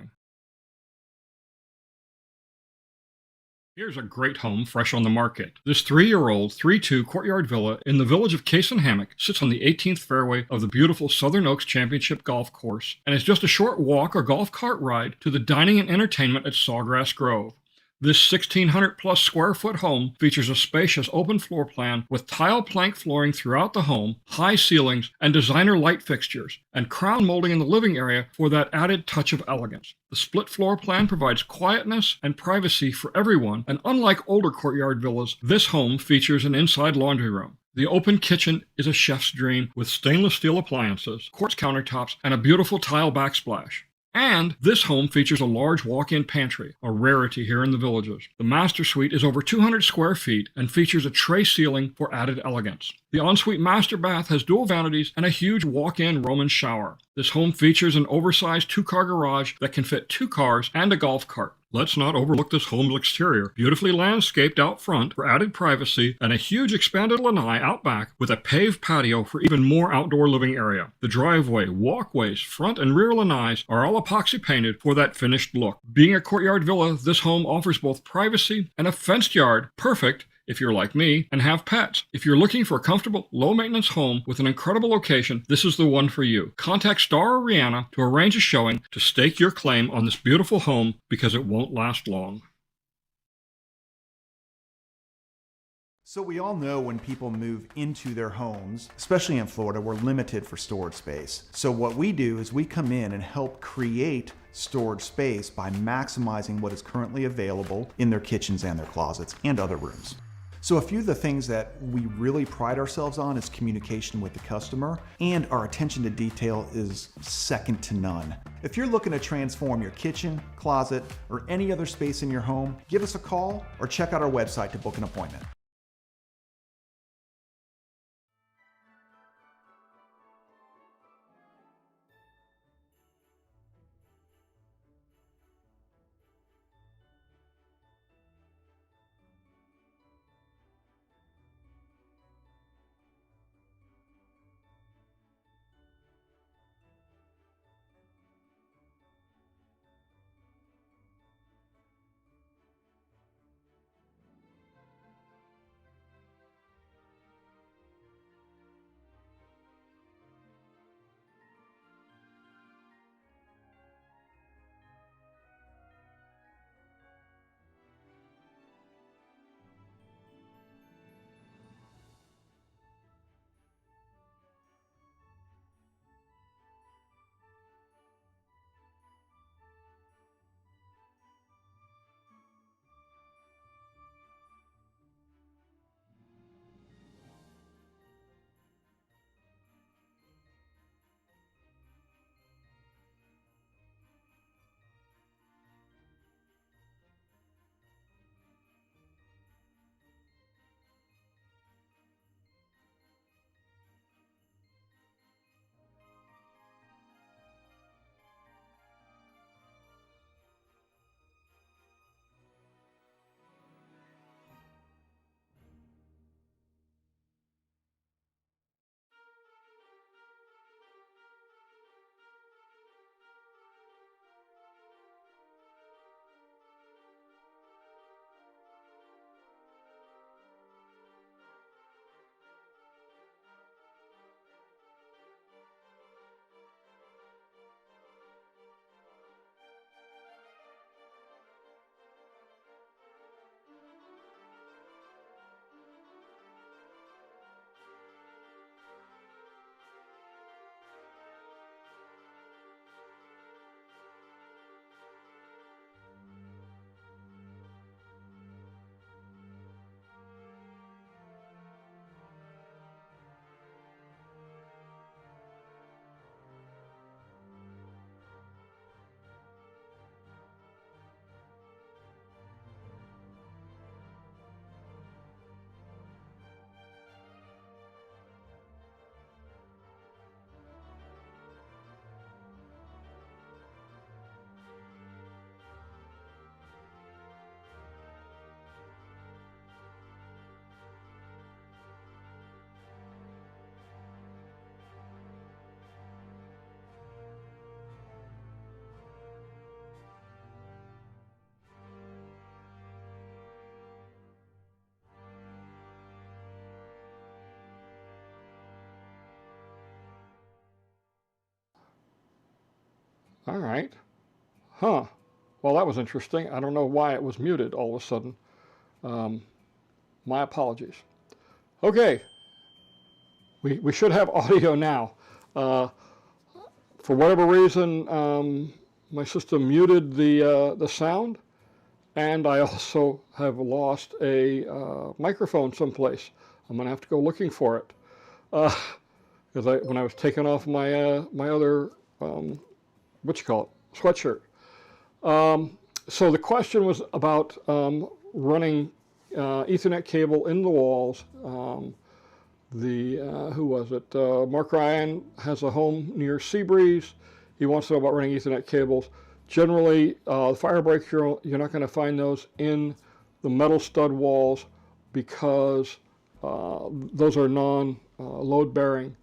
S1: Here's a great home fresh on the market. This 3-year-old 3-2 Courtyard villa in the village of Case and Hammock sits on the 18th fairway of the beautiful Southern Oaks Championship golf course, and it's just a short walk or golf cart ride to the dining and entertainment at Sawgrass Grove. This 1,600-plus square foot home features a spacious open floor plan with tile plank flooring throughout the home, high ceilings, and designer light fixtures, and crown molding in the living area for that added touch of elegance. The split floor plan provides quietness and privacy for everyone, and unlike older Courtyard villas, this home features an inside laundry room. The open kitchen is a chef's dream with stainless steel appliances, quartz countertops, and a beautiful tile backsplash. And this home features a large walk-in pantry, a rarity here in the Villages. The master suite is over 200 square feet and features a tray ceiling for added elegance. The ensuite master bath has dual vanities and a huge walk-in Roman shower. This home features an oversized 2-car garage that can fit 2 cars and a golf cart. Let's not overlook this home's exterior, beautifully landscaped out front for added privacy, and a huge expanded lanai out back with a paved patio for even more outdoor living area. The driveway, walkways, front and rear lanais are all epoxy painted for that finished look. Being a Courtyard villa, this home offers both privacy and a fenced yard, perfect if you're like me and have pets. If you're looking for a comfortable, low-maintenance home with an incredible location, this is the one for you. Contact Star or Rihanna to arrange a showing to stake your claim on this beautiful home because it won't last long.
S6: So we all know when people move into their homes, especially in Florida, we're limited for storage space. So what we do is we come in and help create storage space by maximizing what is currently available in their kitchens and their closets and other rooms. So a few of the things that we really pride ourselves on is communication with the customer, and our attention to detail is second to none. If you're looking to transform your kitchen, closet, or any other space in your home, give us a call or check out our website to book an appointment.
S1: All right. Huh. Well, that was interesting. I don't know why it was muted all of a sudden. My apologies. Okay. We should have audio now. For whatever reason, my system muted the sound, and I also have lost a microphone someplace. I'm going to have to go looking for it. Because when I was taking off my my other sweatshirt. So the question was about running Ethernet cable in the walls. Who was it? Mark Ryan has a home near Seabreeze. He wants to know about running Ethernet cables. Generally, fire breaks, you're not going to find those in the metal stud walls because those are non-load bearing.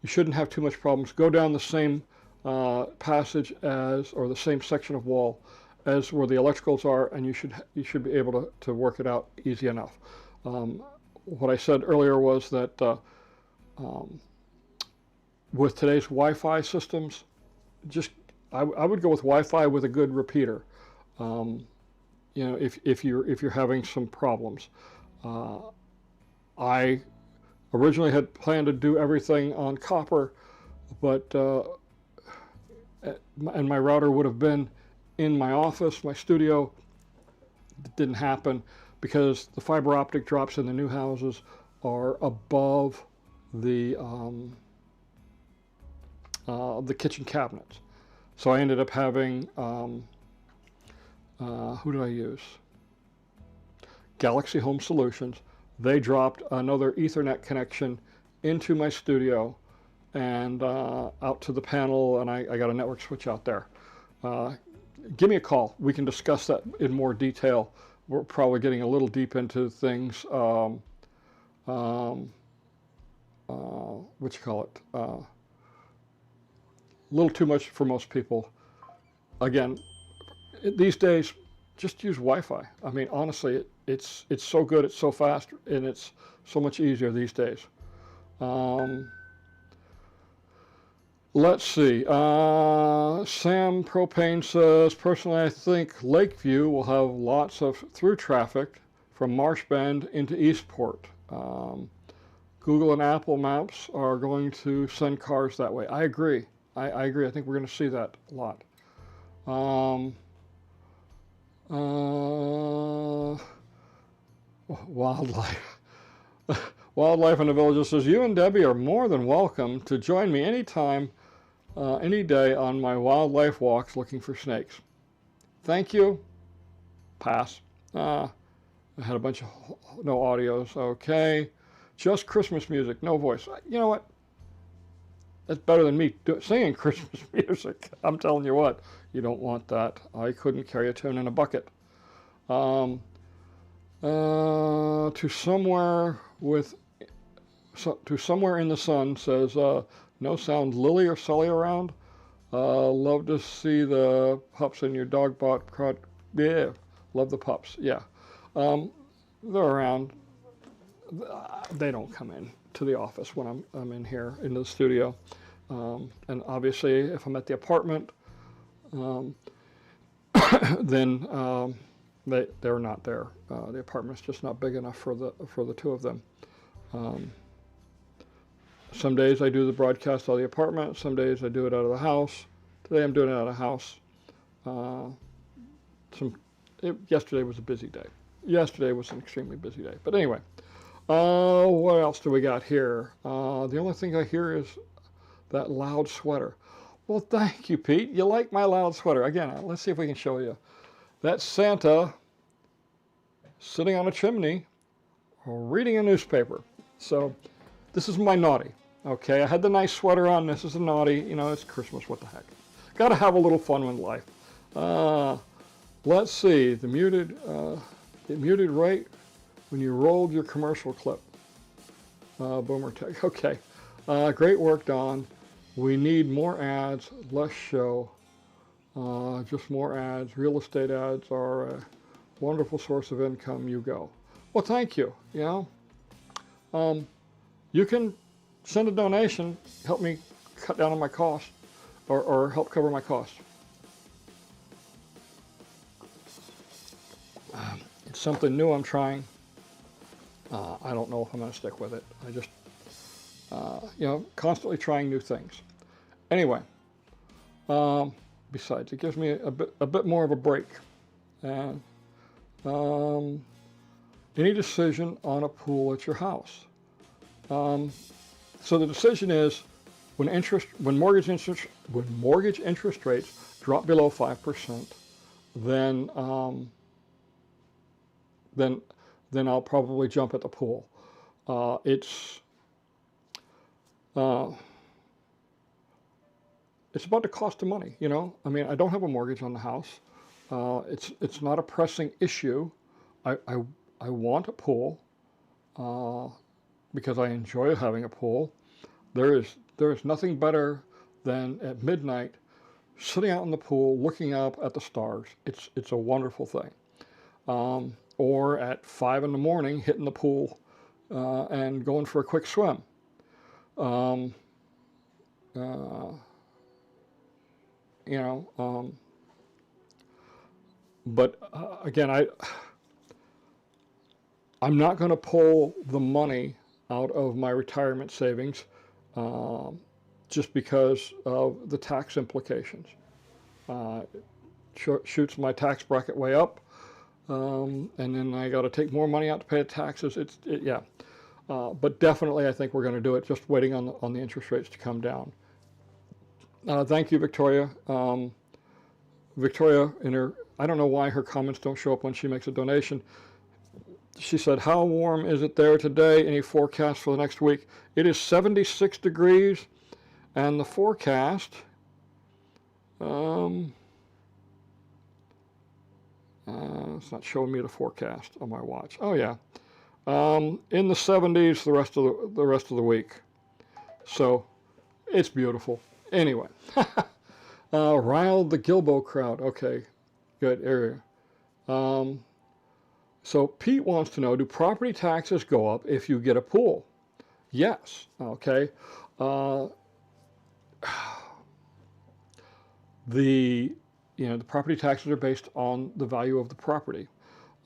S1: You shouldn't have too much problems. Go down the same passage or the same section of wall as where the electricals are, and you should be able to work it out easy enough. What I said earlier was that with today's Wi-Fi systems, I would go with Wi-Fi with a good repeater. If you're having some problems. I originally had planned to do everything on copper, but and my router would have been in my office, my studio. It didn't happen because the fiber optic drops in the new houses are above the kitchen cabinets. So I ended up having, who did I use? Galaxy Home Solutions. They dropped another Ethernet connection into my studio and out to the panel, and I got a network switch out there. Give me a call. We can discuss that in more detail. We're probably getting a little deep into things, what you call it, a little too much for most people. Again, these days, just use Wi-Fi. I mean, honestly, it's so good, it's so fast, and it's so much easier these days. Let's see. Sam Propane says, personally, I think Lakeview will have lots of through traffic from Marsh Bend into Eastport. Google and Apple Maps are going to send cars that way. I agree. I agree. I think we're going to see that a lot. Wildlife in the Villages says, you and Debbie are more than welcome to join me anytime, any day on my wildlife walks looking for snakes. Thank you. Pass. I had a bunch of no audios. Okay. Just Christmas music, no voice. You know what? That's better than me singing Christmas music. I'm telling you what, you don't want that. I couldn't carry a tune in a bucket. To somewhere in the sun says, no sound Lily or Sully around. Love to see the pups in your dog bot crowd. Yeah, love the pups. Yeah, they're around. They don't come in to the office when I'm in here in the studio. And obviously, if I'm at the apartment, then they're not there. The apartment's just not big enough for the two of them. Some days I do the broadcast out of the apartment. Some days I do it out of the house. Today I'm doing it out of the house. Yesterday was a busy day. Yesterday was an extremely busy day. But anyway, what else do we got here? The only thing I hear is that loud sweater. Well, thank you, Pete. You like my loud sweater. Again, let's see if we can show you. That's Santa sitting on a chimney reading a newspaper. So this is my naughty. Okay, I had the nice sweater on. This is a naughty. You know, it's Christmas. What the heck? Got to have a little fun with life. Let's see. It muted right when you rolled your commercial clip. Boomer Tech. Okay. Great work, Dawn. We need more ads, less show. Just more ads. Real estate ads are a wonderful source of income. You go. Well, thank you. You know, you can send a donation, help me cut down on my costs, or help cover my costs. It's something new I'm trying. I don't know if I'm going to stick with it. I just, you know, constantly trying new things. Anyway, besides, it gives me a bit more of a break. And any decision on a pool at your house. So the decision is when mortgage interest rates drop below 5%, then I'll probably jump at the pool. It's about the cost of money, you know. I mean, I don't have a mortgage on the house. It's not a pressing issue. I want a pool because I enjoy having a pool. There is nothing better than at midnight sitting out in the pool, looking up at the stars. It's a wonderful thing. Or at 5 in the morning, hitting the pool and going for a quick swim. You know, but again, I'm not going to pull the money out of my retirement savings just because of the tax implications. Shoots my tax bracket way up, and then I got to take more money out to pay the taxes. Yeah, but definitely I think we're going to do it. Just waiting on the interest rates to come down. Thank you, Victoria. Victoria, I don't know why her comments don't show up when she makes a donation. She said, how warm is it there today? Any forecast for the next week? It is 76 degrees, and the forecast, it's not showing me the forecast on my watch. Oh yeah, in the 70s the rest of the week. So it's beautiful. Anyway, riled the Gilbo crowd. Okay, good area. So Pete wants to know, do property taxes go up if you get a pool? Yes. Okay. The property taxes are based on the value of the property.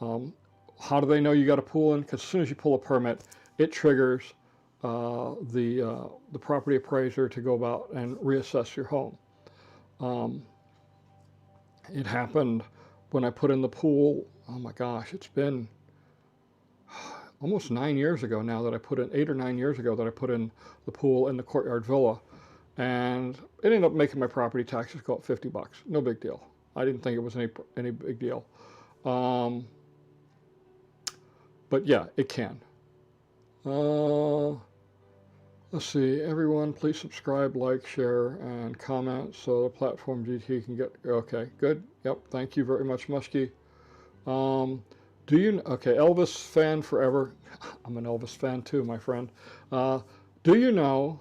S1: How do they know you got a pool in? Because as soon as you pull a permit, it triggers the property appraiser to go about and reassess your home. It happened when I put in the pool. Oh my gosh, it's been almost 9 years ago now that I put in, 8 or 9 years ago that I put in the pool in the Courtyard Villa, and it ended up making my property taxes go up $50. No big deal. I didn't think it was any big deal. But yeah, it can. Let's see, everyone, please subscribe, like, share, and comment so the platform GT can get, okay, good. Yep, thank you very much, Muskie. Okay, Elvis fan forever. I'm an Elvis fan too, my friend. Do you know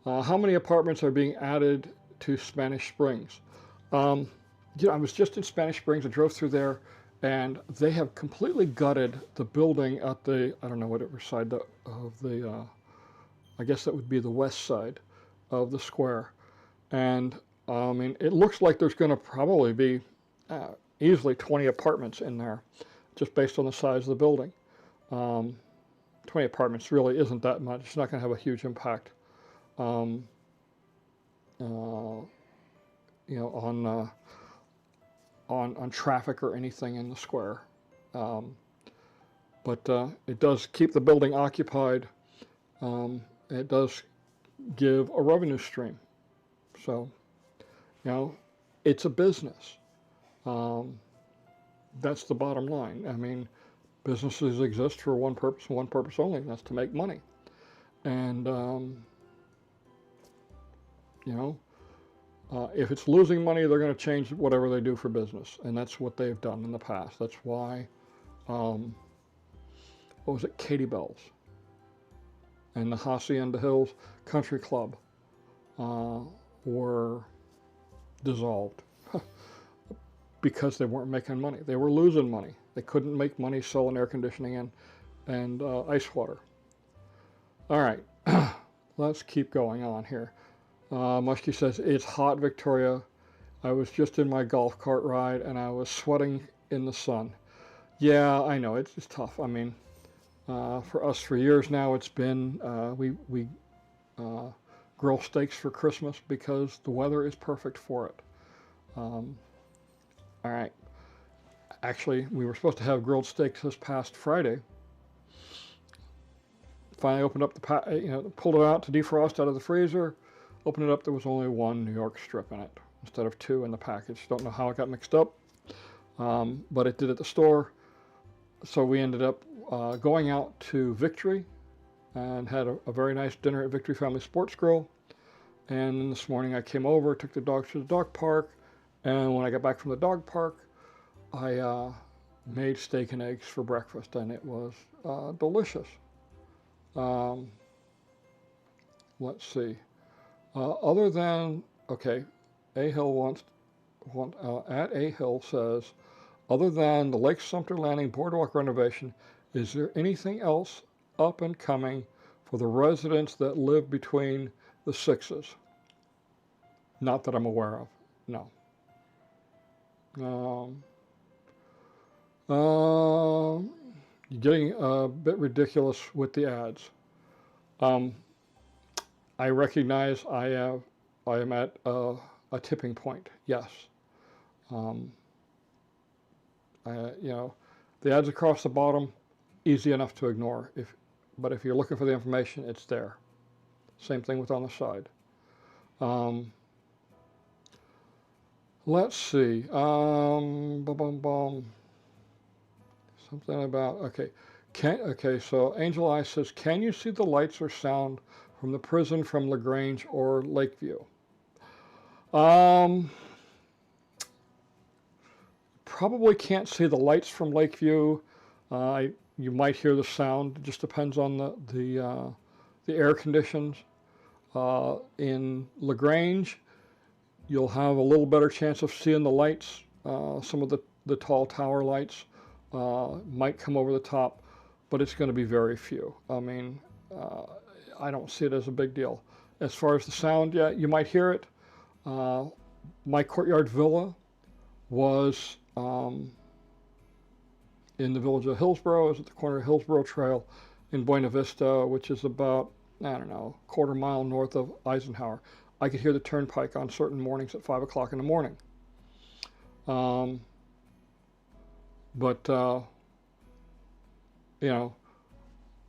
S1: how many apartments are being added to Spanish Springs? I was just in Spanish Springs. I drove through there, and they have completely gutted the building at the, I don't know whatever side of the, I guess that would be the west side of the square. And I mean, it looks like there's going to probably be easily 20 apartments in there, just based on the size of the building. 20 apartments really isn't that much. It's not going to have a huge impact, on traffic or anything in the square. But it does keep the building occupied. It does give a revenue stream. So, it's a business. That's the bottom line. I mean, businesses exist for one purpose and one purpose only, and that's to make money. And, if it's losing money, they're going to change whatever they do for business. And that's what they've done in the past. That's why, Katie Bell's and the Hacienda Hills Country Club were dissolved because they weren't making money. They were losing money. They couldn't make money selling air conditioning and ice water. All right, let's keep going on here. Muskie says, it's hot, Victoria. I was just in my golf cart ride and I was sweating in the sun. Yeah, I know, it's tough. I mean, for us for years now, it's been, we grill steaks for Christmas because the weather is perfect for it. All right. Actually, we were supposed to have grilled steaks this past Friday. Finally opened up pulled it out to defrost out of the freezer. Opened it up, there was only one New York strip in it instead of 2 in the package. Don't know how it got mixed up, but it did at the store. So we ended up going out to Victory and had a very nice dinner at Victory Family Sports Grill. And then this morning I came over, took the dogs to the dog park, and when I got back from the dog park, I made steak and eggs for breakfast, and it was delicious. Let's see. Other than, okay, A Hill at A Hill says, other than the Lake Sumter Landing boardwalk renovation, is there anything else up and coming for the residents that live between the sixes? Not that I'm aware of. No. You're getting a bit ridiculous with the ads. I recognize I am at a tipping point. Yes. The ads across the bottom, easy enough to ignore. But if you're looking for the information, it's there. Same thing with on the side. Let's see. Something about, okay. So Angel Eye says, can you see the lights or sound from the prison from LaGrange or Lakeview? Probably can't see the lights from Lakeview. You might hear the sound. It just depends on the air conditions. In LaGrange, you'll have a little better chance of seeing the lights. Some of the tall tower lights might come over the top, but it's going to be very few. I mean, I don't see it as a big deal. As far as the sound, yeah, you might hear it. My Courtyard Villa was in the village of Hillsborough. It was at the corner of Hillsborough Trail in Buena Vista, which is about, I don't know, quarter mile north of Eisenhower. I could hear the turnpike on certain mornings at 5 o'clock in the morning. I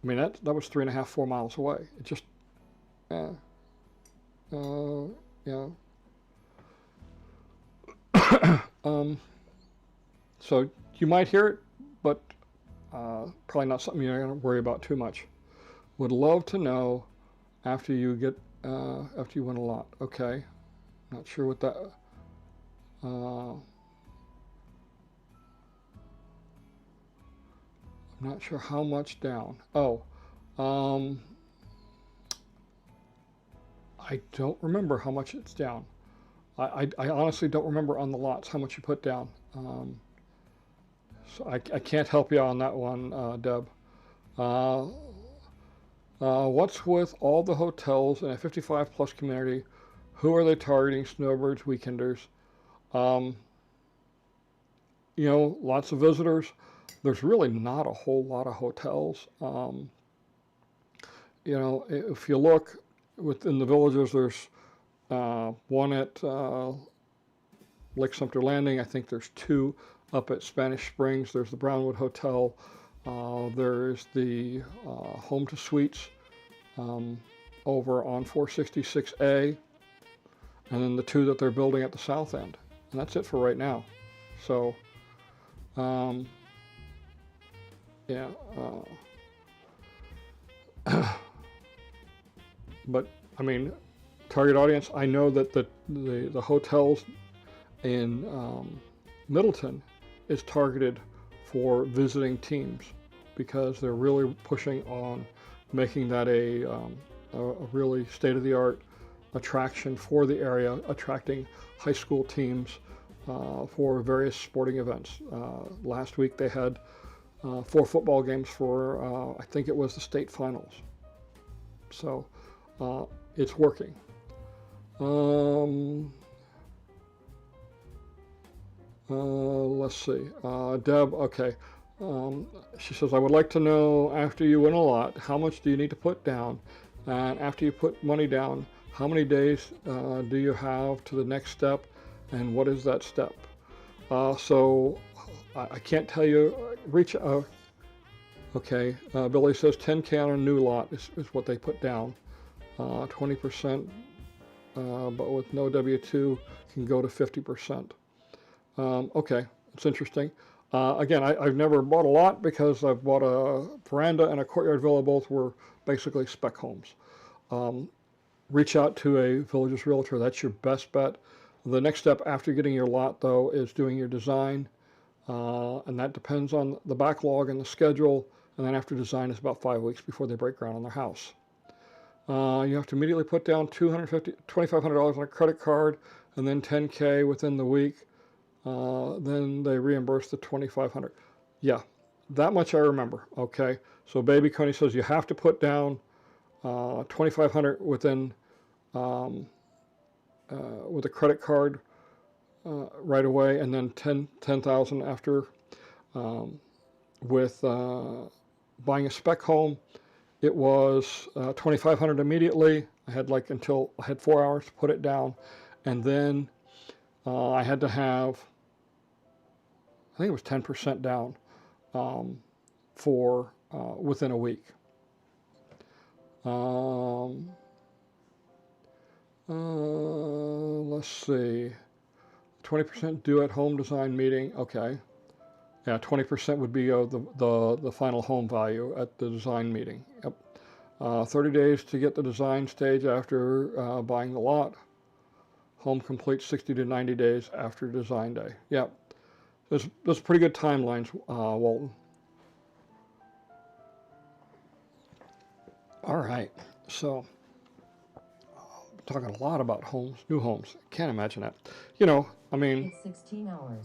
S1: mean, that was 3.5, 4 miles away. It just, so you might hear it, but probably not something you're going to worry about too much. Would love to know after you win a lot. Okay, not sure what that. I'm not sure how much down. I don't remember how much it's down. I honestly don't remember on the lots how much you put down. So I can't help you on that one, Deb. What's with all the hotels in a 55 plus community? Who are they targeting? Snowbirds, weekenders? Lots of visitors. There's really not a whole lot of hotels. If you look within the villages, there's one at Lake Sumter Landing. I think there's 2 up at Spanish Springs. There's the Brownwood Hotel. There's the Home to Suites over on 466A. And then the 2 that they're building at the south end. And that's it for right now. So, but I mean, target audience, I know that the hotels in Middleton is targeted for visiting teams because they're really pushing on making that a really state-of-the-art attraction for the area, attracting high school teams for various sporting events. Last week they had 4 football games for, I think it was the state finals. So it's working. Let's see. Deb, okay. She says, I would like to know, after you win a lot, how much do you need to put down? And after you put money down, how many days do you have to the next step? And what is that step? So I can't tell you. Okay, Billy says 10K on a new lot is what they put down. 20%, but with no W-2 can go to 50%. Okay, it's interesting. Again, I've never bought a lot because I've bought a veranda and a courtyard villa. Both were basically spec homes. Reach out to a village's realtor. That's your best bet. The next step after getting your lot, though, is doing your design. And that depends on the backlog and the schedule. And then after design is about 5 weeks before they break ground on their house. You have to immediately put down $2,500 on a credit card, and then $10K within the week. Then they reimburse the $2,500. Yeah, that much I remember. Okay, so Baby Coney says you have to put down $2,500 within with a credit card right away, and then $10,000 after. With buying a spec home, it was $2,500 immediately. I had 4 hours to put it down, and then I had to have, I think it was 10% down for within a week. Let's see, 20% due at home design meeting. Okay. Yeah, 20% would be the final home value at the design meeting. Yep. 30 days to get the design stage after buying the lot. Home complete 60 to 90 days after design day. Yep. Those pretty good timelines, Walton. All right, so talking a lot about homes, new homes. Can't imagine that. I mean,
S7: It's 16 hours.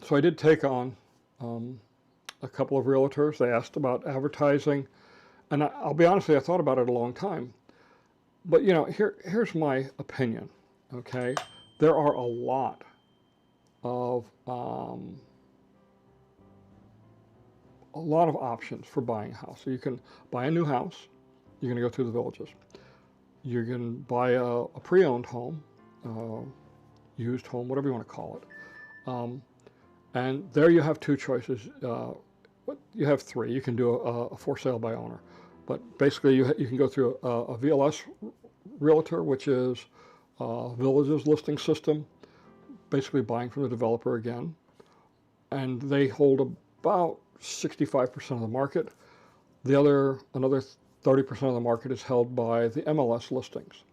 S1: So I did take on a couple of realtors. They asked about advertising, and I'll be honest with you, I thought about it a long time. But here's my opinion. Okay, there are a lot of options for buying a house. So you can buy a new house. You're going to go through the villages. You can buy a pre-owned home. Used home, whatever you want to call it. And there you have two choices. You have three. You can do a for sale by owner. But basically you can go through a VLS realtor, which is Village's listing system, basically buying from the developer again. And they hold about 65% of the market. Another 30% of the market is held by the MLS listings.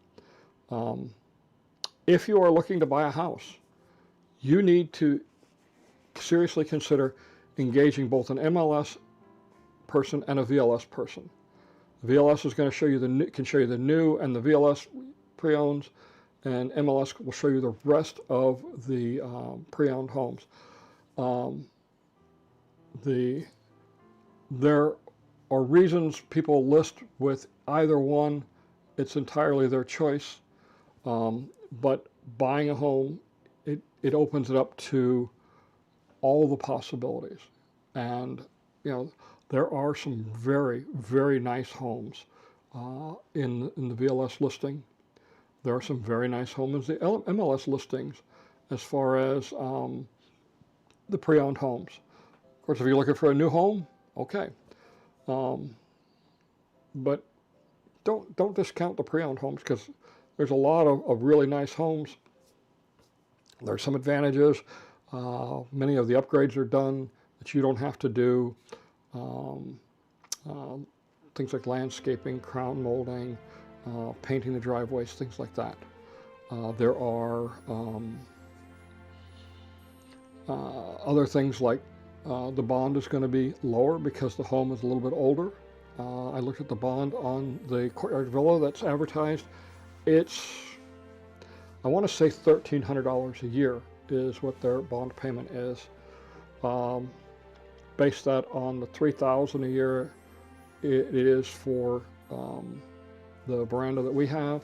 S1: If you are looking to buy a house, you need to seriously consider engaging both an MLS person and a VLS person. The VLS is going to show you can show you the new and the VLS pre-owns, and MLS will show you the rest of the pre-owned homes. There are reasons people list with either one. It's entirely their choice. But buying a home, it opens it up to all the possibilities. And, there are some very, very nice homes in the VLS listing. There are some very nice homes in the MLS listings as far as the pre-owned homes. Of course, if you're looking for a new home, okay. But don't discount the pre-owned homes, because there's a lot of really nice homes. There's some advantages. Many of the upgrades are done that you don't have to do. Things like landscaping, crown molding, painting the driveways, things like that. There are other things like the bond is going to be lower because the home is a little bit older. I looked at the bond on the Courtyard Villa that's advertised. I want to say $1,300 a year is what their bond payment is. Base that on the $3,000 a year it is for the veranda that we have,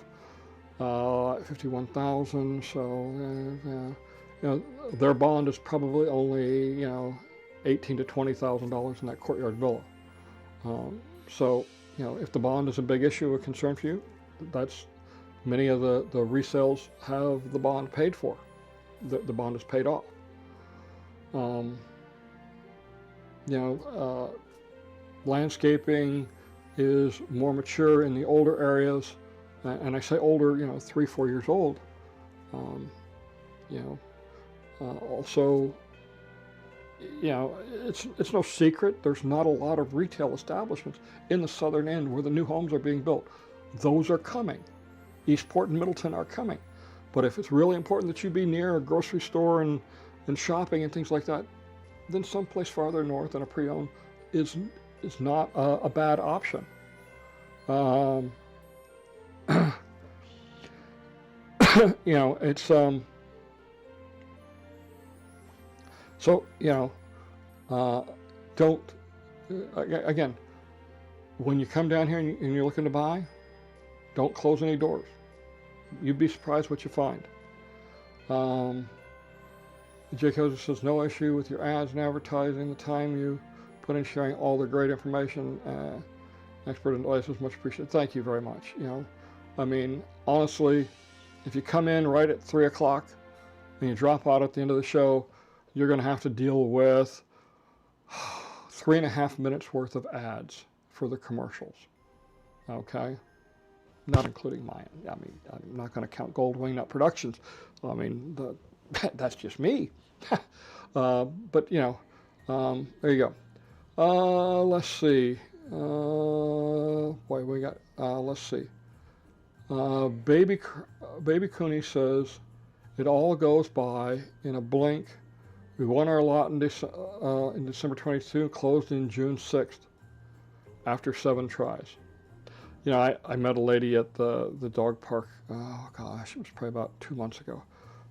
S1: $51,000. So their bond is probably only $18,000 to $20,000 in that Courtyard Villa. So if the bond is a big issue, a concern for you, that's many of the resales have the bond paid for. The bond is paid off. Landscaping is more mature in the older areas, and I say older, 3-4 years old. Also, it's no secret there's not a lot of retail establishments in the southern end where the new homes are being built. Those are coming. Eastport and Middleton are coming. But if it's really important that you be near a grocery store and shopping and things like that, then someplace farther north than a pre-owned is not a bad option. You know, it's so, you know, don't, again, when you come down here and you're looking to buy, don't close any doors. You'd be surprised what you find. Jake Hoser says, no issue with your ads and advertising. The time you put in sharing all the great information, expert advice is much appreciated. Thank you very much. You know, I mean, honestly, if you come in right at 3 o'clock and you drop out at the end of the show, you're going to have to deal with 3.5 minutes worth of ads for the commercials. Okay? Not including mine. I mean, I'm not going to count Gold Wingnut Productions. I mean, that's just me. But, you know, there you go. Let's see. Boy, we got, let's see. Baby Cooney says, it all goes by in a blink. We won our lot in December 22, closed in June 6th after 7 tries. You know, I met a lady at the dog park, oh gosh, it was probably about 2 months ago.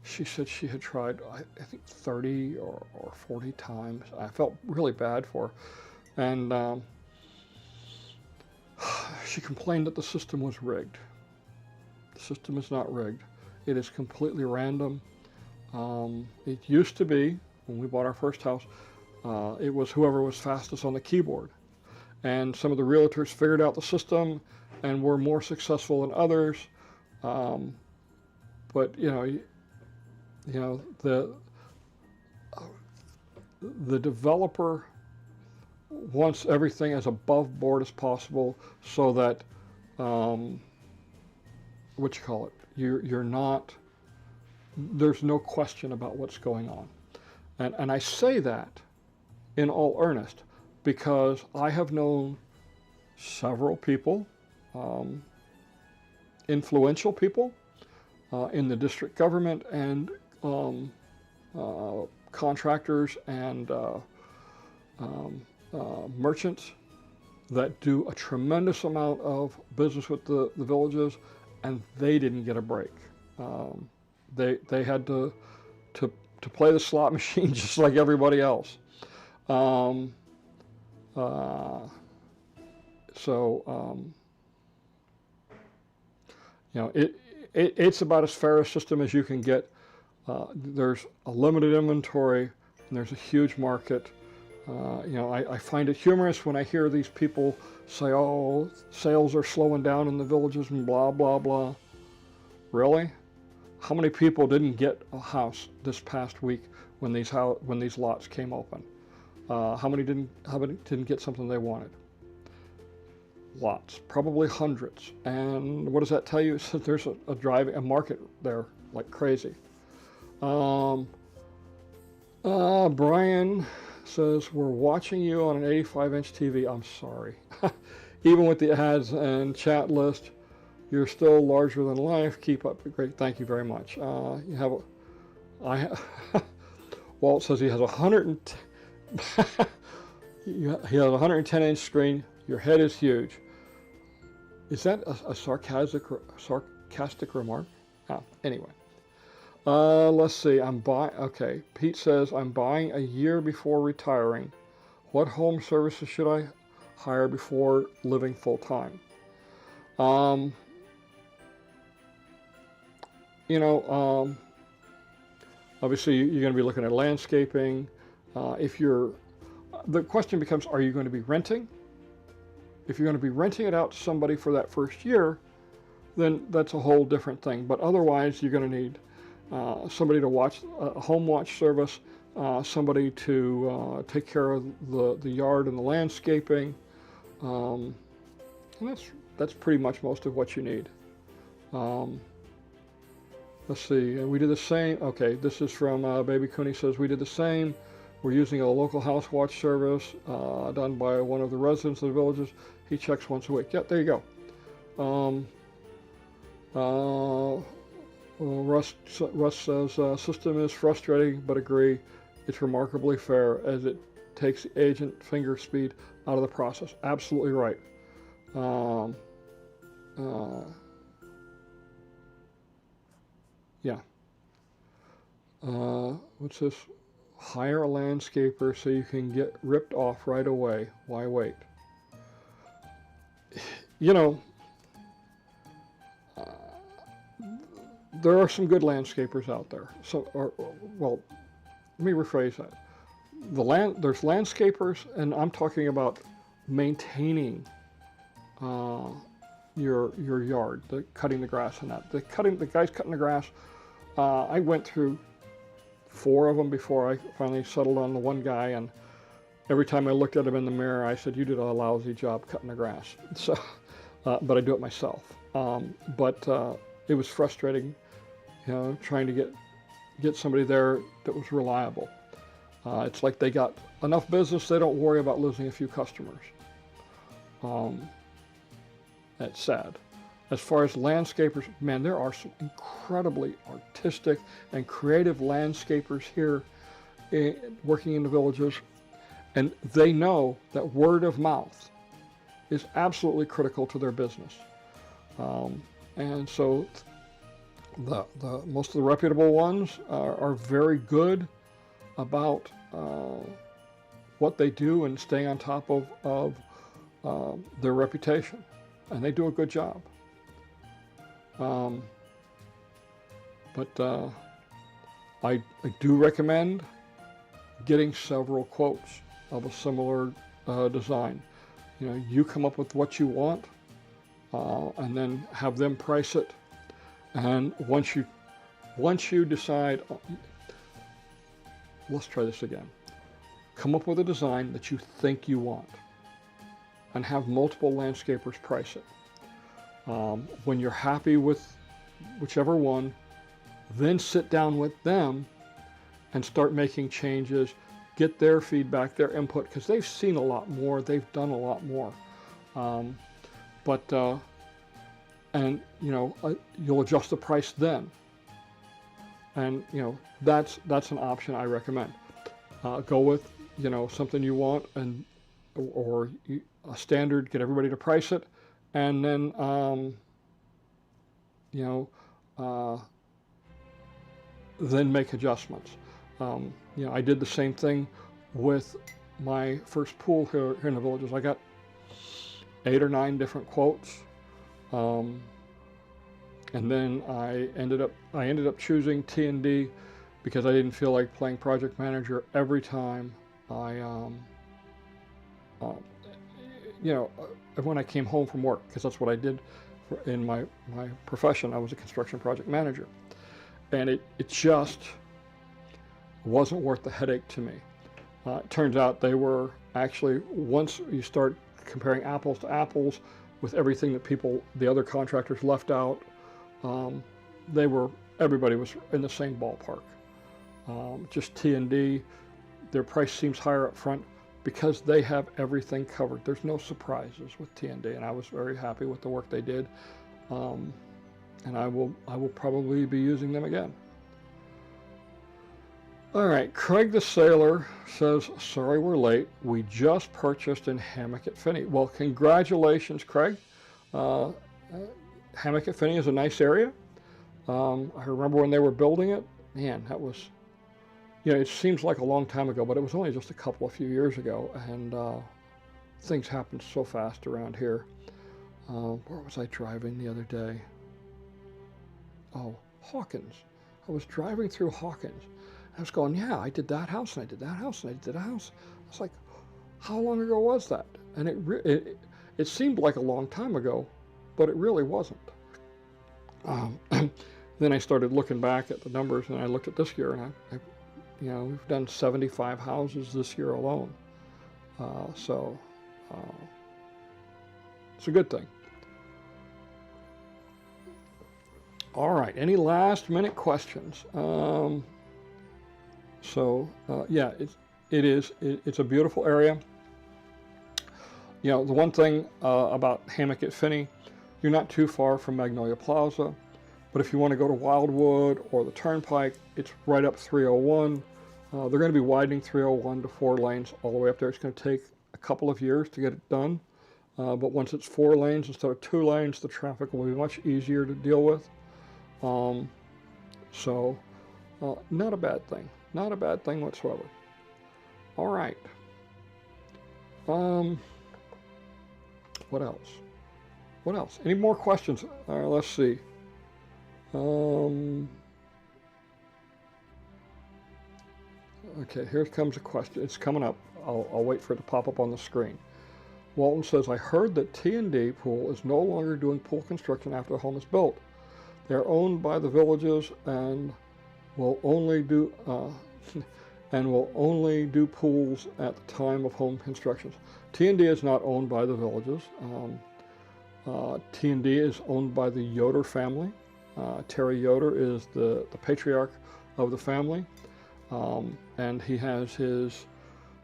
S1: She said she had tried, I think 30 or 40 times. I felt really bad for her. And she complained that the system was rigged. The system is not rigged. It is completely random. It used to be, when we bought our first house, it was whoever was fastest on the keyboard. And some of the realtors figured out the system and were more successful than others. But you know, the developer wants everything as above board as possible, so that what you call it, you're not, there's no question about what's going on. And I say that in all earnest because I have known several people, influential people in the district government and contractors and merchants that do a tremendous amount of business with the villages, and they didn't get a break. They had to play the slot machine just like everybody else. You know, it's about as fair a system as you can get. There's a limited inventory, and there's a huge market. You know, I find it humorous when I hear these people say, oh, sales are slowing down in the villages and blah, blah, blah. Really? How many people didn't get a house this past week when these lots came open? How many didn't get something they wanted? Lots, probably hundreds. And what does that tell you? It says there's a market there like crazy. Brian says, we're watching you on an 85-inch TV. I'm sorry. Even with the ads and chat list, you're still larger than life. Keep up the great. Thank you very much. Walt says he has he has a 110-inch screen. Your head is huge. Is that a sarcastic remark? Anyway. Let's see. Okay. Pete says, I'm buying a year before retiring. What home services should I hire before living full time? You know, obviously you're going to be looking at landscaping. The question becomes, are you going to be renting? If you're going to be renting it out to somebody for that first year, then that's a whole different thing. But otherwise, you're going to need somebody to watch, a home watch service, somebody to take care of the yard and the landscaping. And that's pretty much most of what you need. Let's see, we did the same. Okay, this is from Baby Cooney says, we did the same. We're using a local house watch service done by one of the residents of the villages. He checks once a week. Yep, there you go. Russ says, system is frustrating, but agree it's remarkably fair as it takes the agent finger speed out of the process. Absolutely right. yeah. What's this? Hire a landscaper so you can get ripped off right away. Why wait? You know, there are some good landscapers out there. Well, let me rephrase that. There's landscapers, and I'm talking about maintaining your yard, cutting the grass and that. The guys cutting the grass. I went through 4 of them before I finally settled on the one guy, and every time I looked at him in the mirror, I said, "You did a lousy job cutting the grass." So, but I do it myself. It was frustrating, you know, trying to get somebody there that was reliable. It's like they got enough business, they don't worry about losing a few customers. That's sad. As far as landscapers, man, there are some incredibly artistic and creative landscapers here working in the villages, and they know that word of mouth is absolutely critical to their business. And so the most of the reputable ones are very good about what they do and staying on top of their reputation, and they do a good job. I do recommend getting several quotes of a similar design. You know, you come up with what you want, and then have them price it. And once you decide, let's try this again. Come up with a design that you think you want, and have multiple landscapers price it. When you're happy with whichever one, then sit down with them and start making changes, get their feedback, their input, because they've seen a lot more, they've done a lot more. And you know, you'll adjust the price then. And you know, that's an option I recommend. Go with, you know, something you want, or a standard, get everybody to price it, and then then make adjustments. You know, I did the same thing with my first pool here in the villages. I got 8 or 9 different quotes, and then I ended up choosing T&D because I didn't feel like playing project manager every time when I came home from work, because that's what I did in my profession. I was a construction project manager, and it just wasn't worth the headache to me. It turns out they were actually, once you start comparing apples to apples with everything that the other contractors left out, everybody was in the same ballpark. Just T&D, their price seems higher up front because they have everything covered. There's no surprises with T&D, and I was very happy with the work they did. And I will probably be using them again. All right, Craig the Sailor says, sorry we're late. We just purchased in Hammock at Finney. Well, congratulations, Craig. Hammock at Finney is a nice area. I remember when they were building it, man, that was, you know, it seems like a long time ago, but it was only just a few years ago, and things happened so fast around here. Where was I driving the other day? Oh, Hawkins. I was driving through Hawkins. I was going, yeah, I did that house, and I did that house, and I did that house. I was like, how long ago was that? And it seemed like a long time ago, but it really wasn't. Then I started looking back at the numbers, and I looked at this year, and we've done 75 houses this year alone. So it's a good thing. All right, any last minute questions? It's a beautiful area. You know, the one thing about Hammock at Finney, you're not too far from Magnolia Plaza, but if you want to go to Wildwood or the Turnpike, it's right up 301. They're going to be widening 301 to 4 lanes all the way up there. It's going to take a couple of years to get it done. but once it's 4 lanes instead of 2 lanes, the traffic will be much easier to deal with. So not a bad thing. Not a bad thing whatsoever. All right. What else? What else? Any more questions? Let's see. Okay, here comes a question. It's coming up. I'll wait for it to pop up on the screen. Walton says, I heard that T&D Pool is no longer doing pool construction after the home is built. They're owned by the villages and will only do pools at the time of home constructions. T&D is not owned by the villages. T&D is owned by the Yoder family. Terry Yoder is the patriarch of the family, and he has his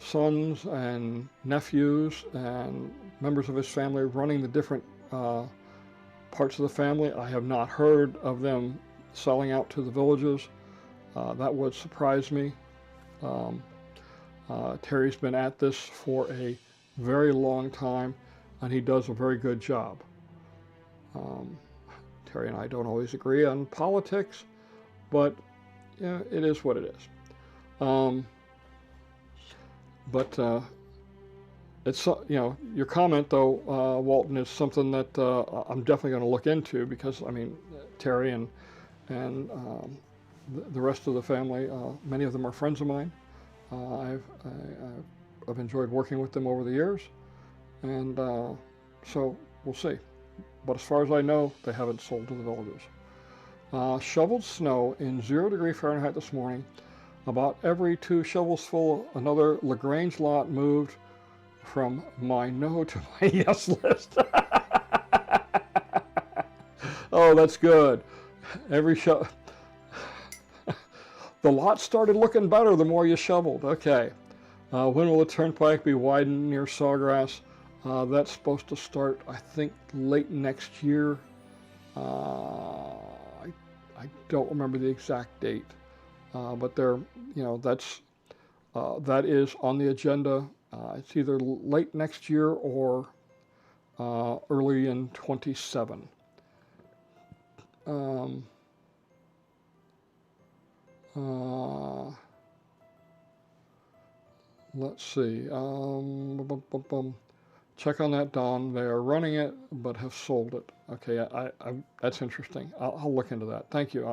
S1: sons and nephews and members of his family running the different parts of the family. I have not heard of them selling out to the villages. That would surprise me. Terry's been at this for a very long time, and he does a very good job. Terry and I don't always agree on politics, but yeah, it is what it is. It's, your comment though, Walton, is something that I'm definitely going to look into, because I mean, Terry and the rest of the family, many of them are friends of mine. I've enjoyed working with them over the years, and so we'll see. But as far as I know, they haven't sold to the villages. Shoveled snow in 0 degree Fahrenheit this morning. About every 2 shovels full, another LaGrange lot moved from my no to my yes list. Oh, that's good. Every shovel. The lot started looking better the more you shoveled. Okay. When will the turnpike be widened near Sawgrass? That's supposed to start, I think, late next year. I don't remember the exact date, but that is on the agenda. It's either late next year or early in 27. Let's see. Check on that, Dawn. They are running it, but have sold it. Okay, that's interesting. I'll look into that. Thank you.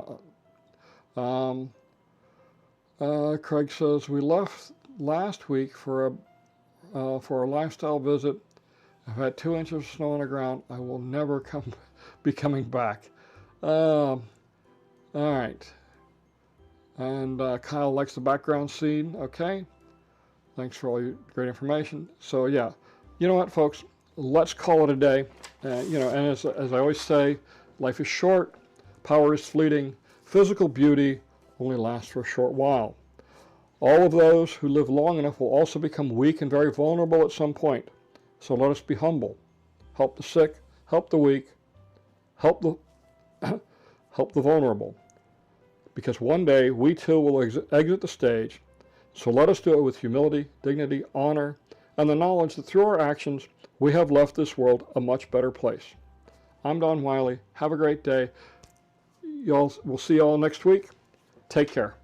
S1: Craig says, we left last week for a lifestyle visit. I've had 2 inches of snow on the ground. I will never be coming back. All right. And Kyle likes the background scene. Okay. Thanks for all your great information. So yeah, you know what, folks? Let's call it a day. And as I always say, life is short, power is fleeting, physical beauty only lasts for a short while. All of those who live long enough will also become weak and very vulnerable at some point. So let us be humble. Help the sick, help the weak, help the vulnerable. Because one day we too will exit the stage. So let us do it with humility, dignity, honor, and the knowledge that through our actions, we have left this world a much better place. I'm Don Wiley. Have a great day. We'll see you all next week. Take care.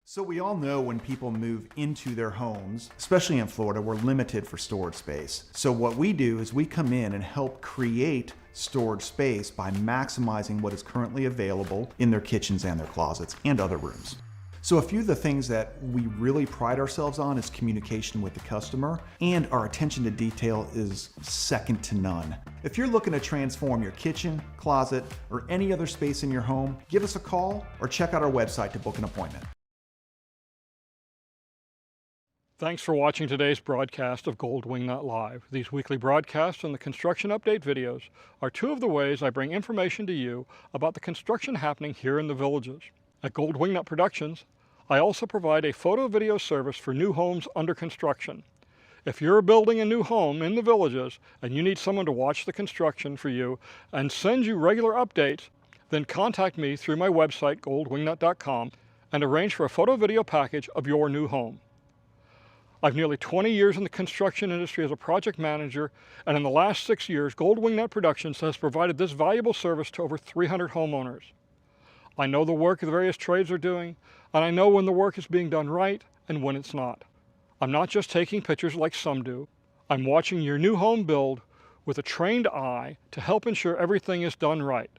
S6: So we all know when people move into their homes, especially in Florida, we're limited for storage space. So what we do is we come in and help create storage space by maximizing what is currently available in their kitchens and their closets and other rooms. So a few of the things that we really pride ourselves on is communication with the customer, and our attention to detail is second to none. If you're looking to transform your kitchen, closet, or any other space in your home, give us a call or check out our website to book an appointment.
S1: Thanks for watching today's broadcast of Gold Wingnut Live. These weekly broadcasts and the construction update videos are 2 of the ways I bring information to you about the construction happening here in the villages. At Gold Wingnut Productions, I also provide a photo video service for new homes under construction. If you're building a new home in the Villages and you need someone to watch the construction for you and send you regular updates, then contact me through my website, Wingnut.com, and arrange for a photo-video package of your new home. I've nearly 20 years in the construction industry as a project manager, and in the last 6 years, Wingnut Productions has provided this valuable service to over 300 homeowners. I know the work the various trades are doing, and I know when the work is being done right and when it's not. I'm not just taking pictures like some do. I'm watching your new home build with a trained eye to help ensure everything is done right.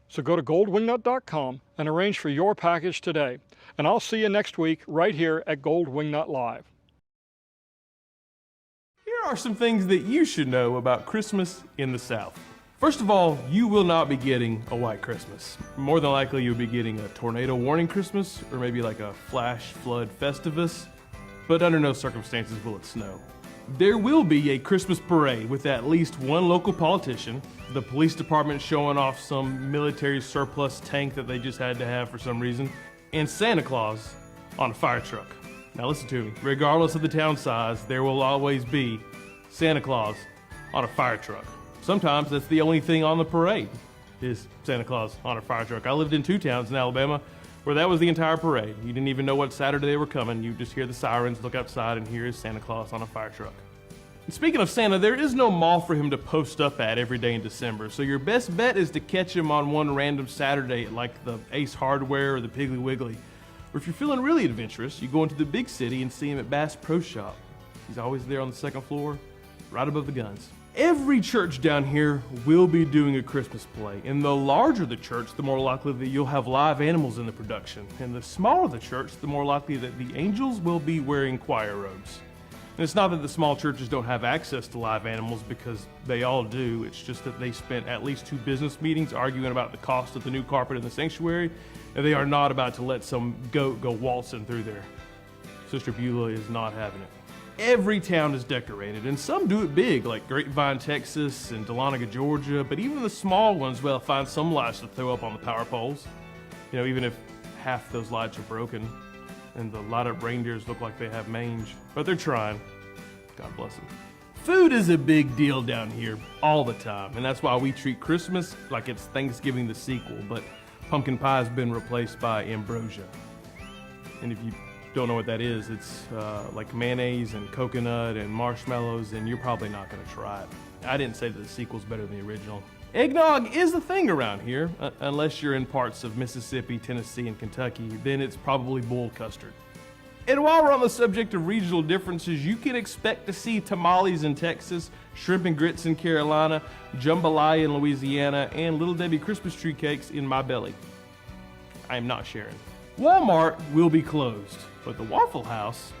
S1: So go to Wingnut.com and arrange for your package today, and I'll see you next week right here at Wingnut Live.
S8: Here are some things that you should know about Christmas in the South. First of all, you will not be getting a white Christmas. More than likely, you'll be getting a tornado warning Christmas, or maybe like a flash flood festivus, but under no circumstances will it snow. There will be a Christmas parade with at least one local politician, the police department showing off some military surplus tank that they just had to have for some reason, and Santa Claus on a fire truck. Now listen to me, regardless of the town size, there will always be Santa Claus on a fire truck. Sometimes that's the only thing on the parade, is Santa Claus on a fire truck. I lived in 2 towns in Alabama where that was the entire parade. You didn't even know what Saturday they were coming. You just hear the sirens, look outside, and here is Santa Claus on a fire truck. And speaking of Santa, there is no mall for him to post up at every day in December, so your best bet is to catch him on one random Saturday at like the Ace Hardware or the Piggly Wiggly. Or if you're feeling really adventurous, you go into the big city and see him at Bass Pro Shop. He's always there on the 2nd floor, right above the guns. Every church down here will be doing a Christmas play, and the larger the church, the more likely that you'll have live animals in the production. And the smaller the church, the more likely that the angels will be wearing choir robes. And it's not that the small churches don't have access to live animals, because they all do. It's just that they spent at least 2 business meetings arguing about the cost of the new carpet in the sanctuary, and they are not about to let some goat go waltzing through there. Sister Beulah is not having it. Every town is decorated, and some do it big, like Grapevine, Texas, and Dahlonega, Georgia, but even the small ones, well, find some lights to throw up on the power poles. You know, even if half those lights are broken, and the light-up reindeers look like they have mange, but they're trying. God bless them. Food is a big deal down here all the time, and that's why we treat Christmas like it's Thanksgiving the sequel, but pumpkin pie has been replaced by ambrosia. And if you don't know what that is, it's like mayonnaise and coconut and marshmallows, and you're probably not going to try it. I didn't say that the sequel's better than the original. Eggnog is a thing around here, unless you're in parts of Mississippi, Tennessee, and Kentucky, then it's probably boiled custard. And while we're on the subject of regional differences, you can expect to see tamales in Texas, shrimp and grits in Carolina, jambalaya in Louisiana, and Little Debbie Christmas tree cakes in my belly. I am not sharing. Walmart will be closed, but the Waffle House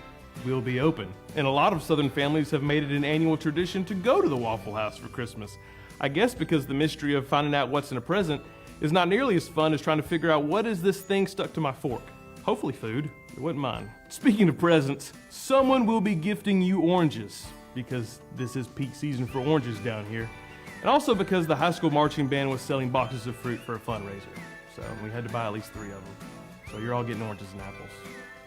S8: will be open. And a lot of Southern families have made it an annual tradition to go to the Waffle House for Christmas. I guess because the mystery of finding out what's in a present is not nearly as fun as trying to figure out what is this thing stuck to my fork. Hopefully food. It wasn't mine. Speaking of presents, someone will be gifting you oranges, because this is peak season for oranges down here. And also because the high school marching band was selling boxes of fruit for a fundraiser. So we had to buy at least 3 of them. So you're all getting oranges and apples.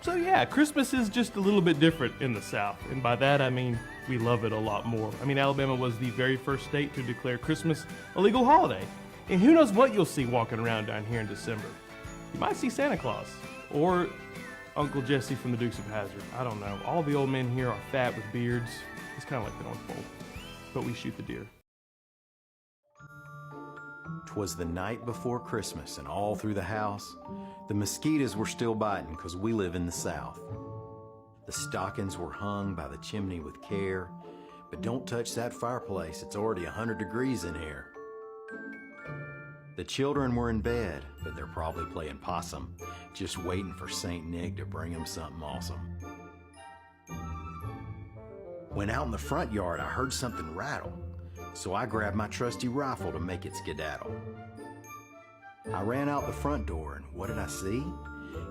S8: So yeah, Christmas is just a little bit different in the South. And by that I mean we love it a lot more. I mean, Alabama was the very first state to declare Christmas a legal holiday. And who knows what you'll see walking around down here in December. You might see Santa Claus. Or Uncle Jesse from the Dukes of Hazzard. I don't know. All the old men here are fat with beards. It's kind of like the North Pole. But we shoot the deer.
S9: 'Twas the night before Christmas, and all through the house, the mosquitoes were still biting, 'cause we live in the South. The stockings were hung by the chimney with care, but don't touch that fireplace, it's already 100 degrees in here. The children were in bed, but they're probably playing possum, just waiting for St. Nick to bring them something awesome. When out in the front yard, I heard something rattle, so I grabbed my trusty rifle to make it skedaddle. I ran out the front door, and what did I see?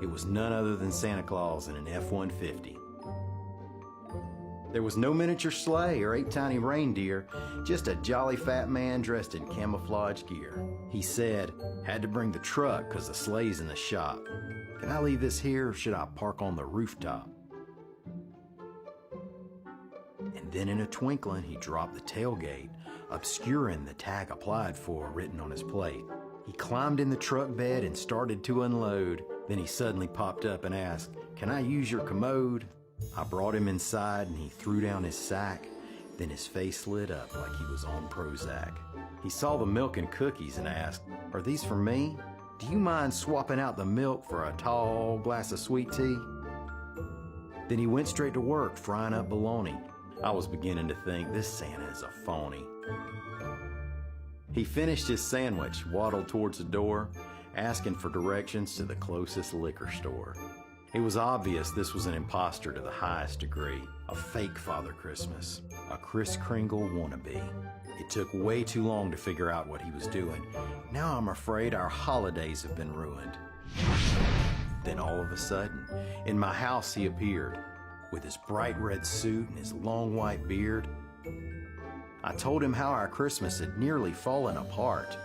S9: It was none other than Santa Claus in an F-150. There was no miniature sleigh or 8 tiny reindeer, just a jolly fat man dressed in camouflage gear. He said, "Had to bring the truck 'cause the sleigh's in the shop. Can I leave this here, or should I park on the rooftop?" Then in a twinkling, he dropped the tailgate, obscuring the tag applied for written on his plate. He climbed in the truck bed and started to unload. Then he suddenly popped up and asked, "Can I use your commode?" I brought him inside and he threw down his sack. Then his face lit up like he was on Prozac. He saw the milk and cookies and asked, "Are these for me? Do you mind swapping out the milk for a tall glass of sweet tea?" Then he went straight to work frying up bologna. I was beginning to think this Santa is a phony. He finished his sandwich, waddled towards the door, asking for directions to the closest liquor store. It was obvious this was an imposter to the highest degree, a fake Father Christmas, a Kris Kringle wannabe. It took way too long to figure out what he was doing. Now I'm afraid our holidays have been ruined. Then all of a sudden, in my house he appeared, with his bright red suit and his long white beard. I told him how our Christmas had nearly fallen apart.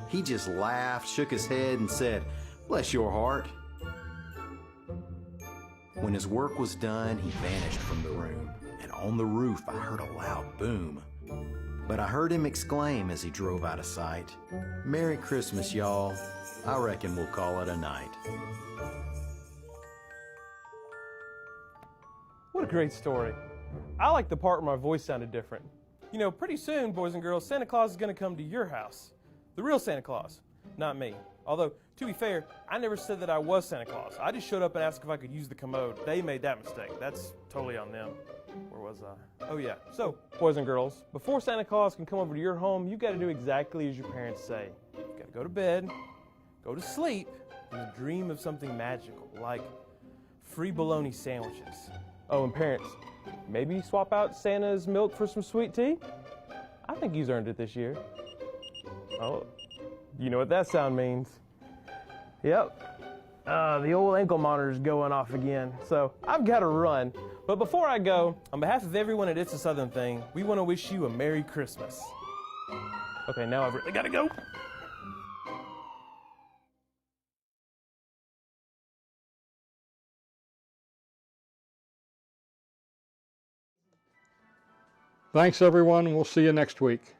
S9: He just laughed, shook his head, and said, "Bless your heart." When his work was done, he vanished from the room, and on the roof I heard a loud boom. But I heard him exclaim as he drove out of sight, "Merry Christmas, y'all. I reckon we'll call it a night."
S8: What a great story. I like the part where my voice sounded different. You know, pretty soon, boys and girls, Santa Claus is going to come to your house. The real Santa Claus, not me. Although, to be fair, I never said that I was Santa Claus. I just showed up and asked if I could use the commode. They made that mistake. That's totally on them. Where was I? Oh yeah. So, boys and girls, before Santa Claus can come over to your home, you've got to do exactly as your parents say. You've got to go to bed, go to sleep, and dream of something magical, like free bologna sandwiches. Oh, and parents, maybe swap out Santa's milk for some sweet tea? I think he's earned it this year. Oh, you know what that sound means. Yep, the old ankle monitor's going off again, so I've got to run. But before I go, on behalf of everyone at It's a Southern Thing, we want to wish you a Merry Christmas. Okay, now I've really got to go.
S1: Thanks, everyone. We'll see you next week.